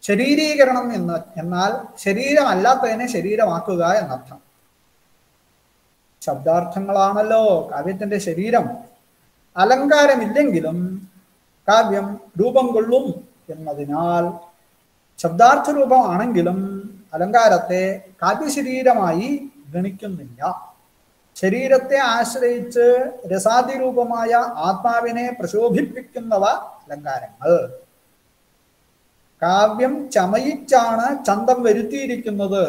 ശരീരീകരണം എന്ന് എന്നാൽ ശരീരമല്ലാത്തതിനെ ശരീരമാക്കുക എന്നർത്ഥം. ശബ്ദാർത്ഥങ്ങളാണല്ലോ കാവ്യത്തിന്റെ ശരീരം. അലങ്കാരമില്ലെങ്കിലും കാവ്യം രൂപം കൊള്ളും എന്നതിനാൽ ശബ്ദാർത്ഥ രൂപമാണെങ്കിലും അലങ്കാരത്തെ കാവ്യശരീരമായി ഗണിക്കുന്നില്ല. ശരീരത്തെ ആശ്രയിച്ച് രസാതിരൂപമായ ആത്മാവിനെ പ്രശോഭിപ്പിക്കുന്നവ അലങ്കാരങ്ങൾ. കാവ്യം ചമയിച്ചാണ് ചന്തം വരുത്തിയിരിക്കുന്നത്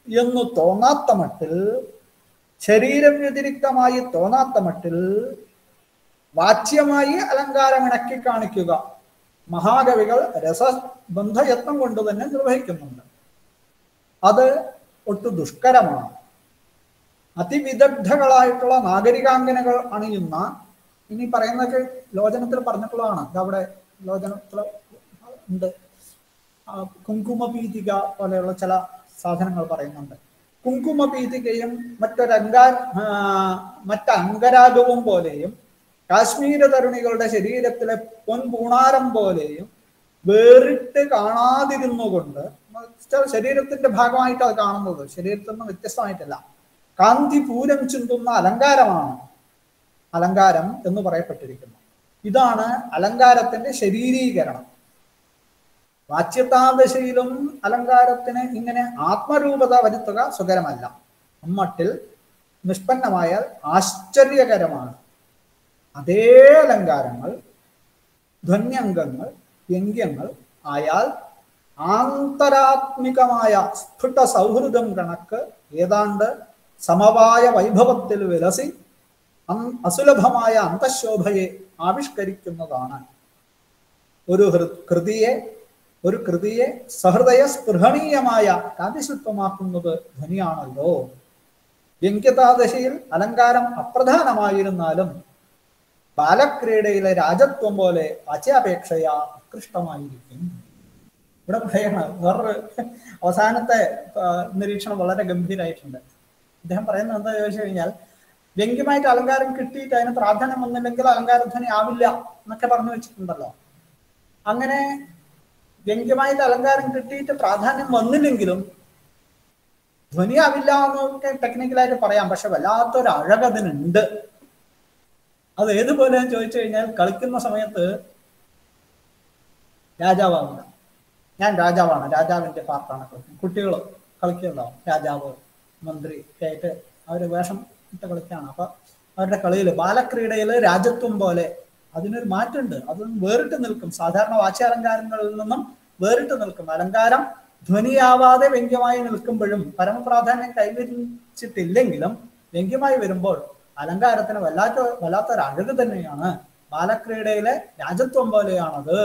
എന്ന് തോന്നാത്ത മട്ടിൽ, ശരീരം വ്യതിരിക്തമായി തോന്നാത്ത മട്ടിൽ വാച്യമായി അലങ്കാരം ഇണക്കി കാണിക്കുക മഹാകവികൾ രസബന്ധയത്നം കൊണ്ട് തന്നെ നിർവഹിക്കുന്നുണ്ട്. അത് ഒട്ടു ദുഷ്കരമാണ്. അതിവിദഗ്ധകളായിട്ടുള്ള നാഗരികാംഗനകൾ അണിയുന്ന, ഇനി പറയുന്നതൊക്കെ ലോചനത്തിൽ പറഞ്ഞിട്ടുള്ളതാണ്, ഇതവിടെ ലോചനത്തിൽ ഉണ്ട്. കുങ്കുമപീതിക പോലെയുള്ള ചില സാധനങ്ങൾ പറയുന്നുണ്ട്. കുങ്കുമപീതികയും മറ്റംഗരാഗവും പോലെയും കാശ്മീര തരുണികളുടെ ശരീരത്തിലെ പൊൻപൂണാരം പോലെയും വേറിട്ട് കാണാതിരുന്നുകൊണ്ട്, ശരീരത്തിന്റെ ഭാഗമായിട്ട് അത് കാണുന്നത്, ശരീരത്തിൽ നിന്ന് വ്യത്യസ്തമായിട്ടല്ല, കാന്തി പൂരം ചിന്തുന്ന അലങ്കാരമാണ് അലങ്കാരം എന്ന് പറയപ്പെട്ടിരിക്കുന്നു. ഇതാണ് അലങ്കാരത്തിന്റെ ശരീരീകരണം. വാച്യതാദശയിലും അലങ്കാരത്തിന് ഇങ്ങനെ ആത്മരൂപത വരുത്തുക സുഖകരമല്ല. അമ്മട്ടിൽ നിഷ്പന്നമായാൽ ആശ്ചര്യകരമാണ്. അതേ അലങ്കാരങ്ങൾ ധ്വന്യംഗങ്ങൾ, വ്യംഗ്യങ്ങൾ ആയാൽ ആന്തരാത്മികമായ സ്ഫുട സൗഹൃദം കണക്ക് ഏതാണ്ട് സമവായ വൈഭവത്തിൽ വിലസി അസുലഭമായ അന്തഃശോഭയെ ആവിഷ്കരിക്കുന്നതാണ്. ഒരു കൃതിയെ സഹൃദയ സ്പൃഹണീയമായ കാവ്യശില്പമാക്കുന്നത് ധ്വനിയാണല്ലോ. വ്യംഗ്യതാദശയിൽ അലങ്കാരം അപ്രധാനമായിരുന്നാലും ബാലക്രീഡയിലെ രാജത്വം പോലെ വാച്യാപേക്ഷയ ഉത്കൃഷ്ടമായിരിക്കും. ഇവിടെ പറയണം, വേറൊരു അവസാനത്തെ നിരീക്ഷണം വളരെ ഗംഭീരമായിട്ടുണ്ട്. അദ്ദേഹം പറയുന്നത് എന്താ ചോദിച്ചു കഴിഞ്ഞാൽ, വ്യംഗ്യമായിട്ട് അലങ്കാരം കിട്ടിയിട്ട് അതിന് പ്രാധാന്യം വന്നില്ലെങ്കിൽ അലങ്കാരധ്വനി ആവില്ല എന്നൊക്കെ പറഞ്ഞു വെച്ചിട്ടുണ്ടല്ലോ. അങ്ങനെ വ്യംഗ്യമായിട്ട് അലങ്കാരം കിട്ടിയിട്ട് പ്രാധാന്യം വന്നില്ലെങ്കിലും ധ്വനി ആവില്ല എന്നൊക്കെ ടെക്നിക്കലായിട്ട് പറയാം. പക്ഷെ വല്ലാത്തൊരു അഴകതിനുണ്ട്. അത് ഏതുപോലെ ചോദിച്ചു കഴിഞ്ഞാൽ, കളിക്കുന്ന സമയത്ത് രാജാവാവില്ല, ഞാൻ രാജാവാണ്, രാജാവിന്റെ പാർട്ടാണ് കളിക്കുന്നത്. കുട്ടികൾ കളിക്കുന്നുണ്ടാവും, രാജാവ് മന്ത്രി ഒക്കെ ആയിട്ട് അവർ വേഷം ഇട്ട് കളിക്കുകയാണ്. അപ്പൊ അവരുടെ കളിയിൽ ബാലക്രീഡയിൽ രാജത്വം പോലെ അതിനൊരു മാറ്റമുണ്ട്. അതും വേറിട്ട് നിൽക്കും. സാധാരണ വാച്യാലങ്കാരങ്ങളിൽ നിന്നും വേറിട്ട് നിൽക്കും. അലങ്കാരം ധ്വനിയാവാതെ വ്യംഗ്യമായി നിൽക്കുമ്പോഴും പരമപ്രാധാന്യം കൈവരിച്ചിട്ടില്ലെങ്കിലും വ്യംഗ്യമായി വരുമ്പോൾ അലങ്കാരത്തിന് വല്ലാത്തൊരു അഴക് തന്നെയാണ്. ബാലക്രീഡയിലെ രാജത്വം പോലെയാണത്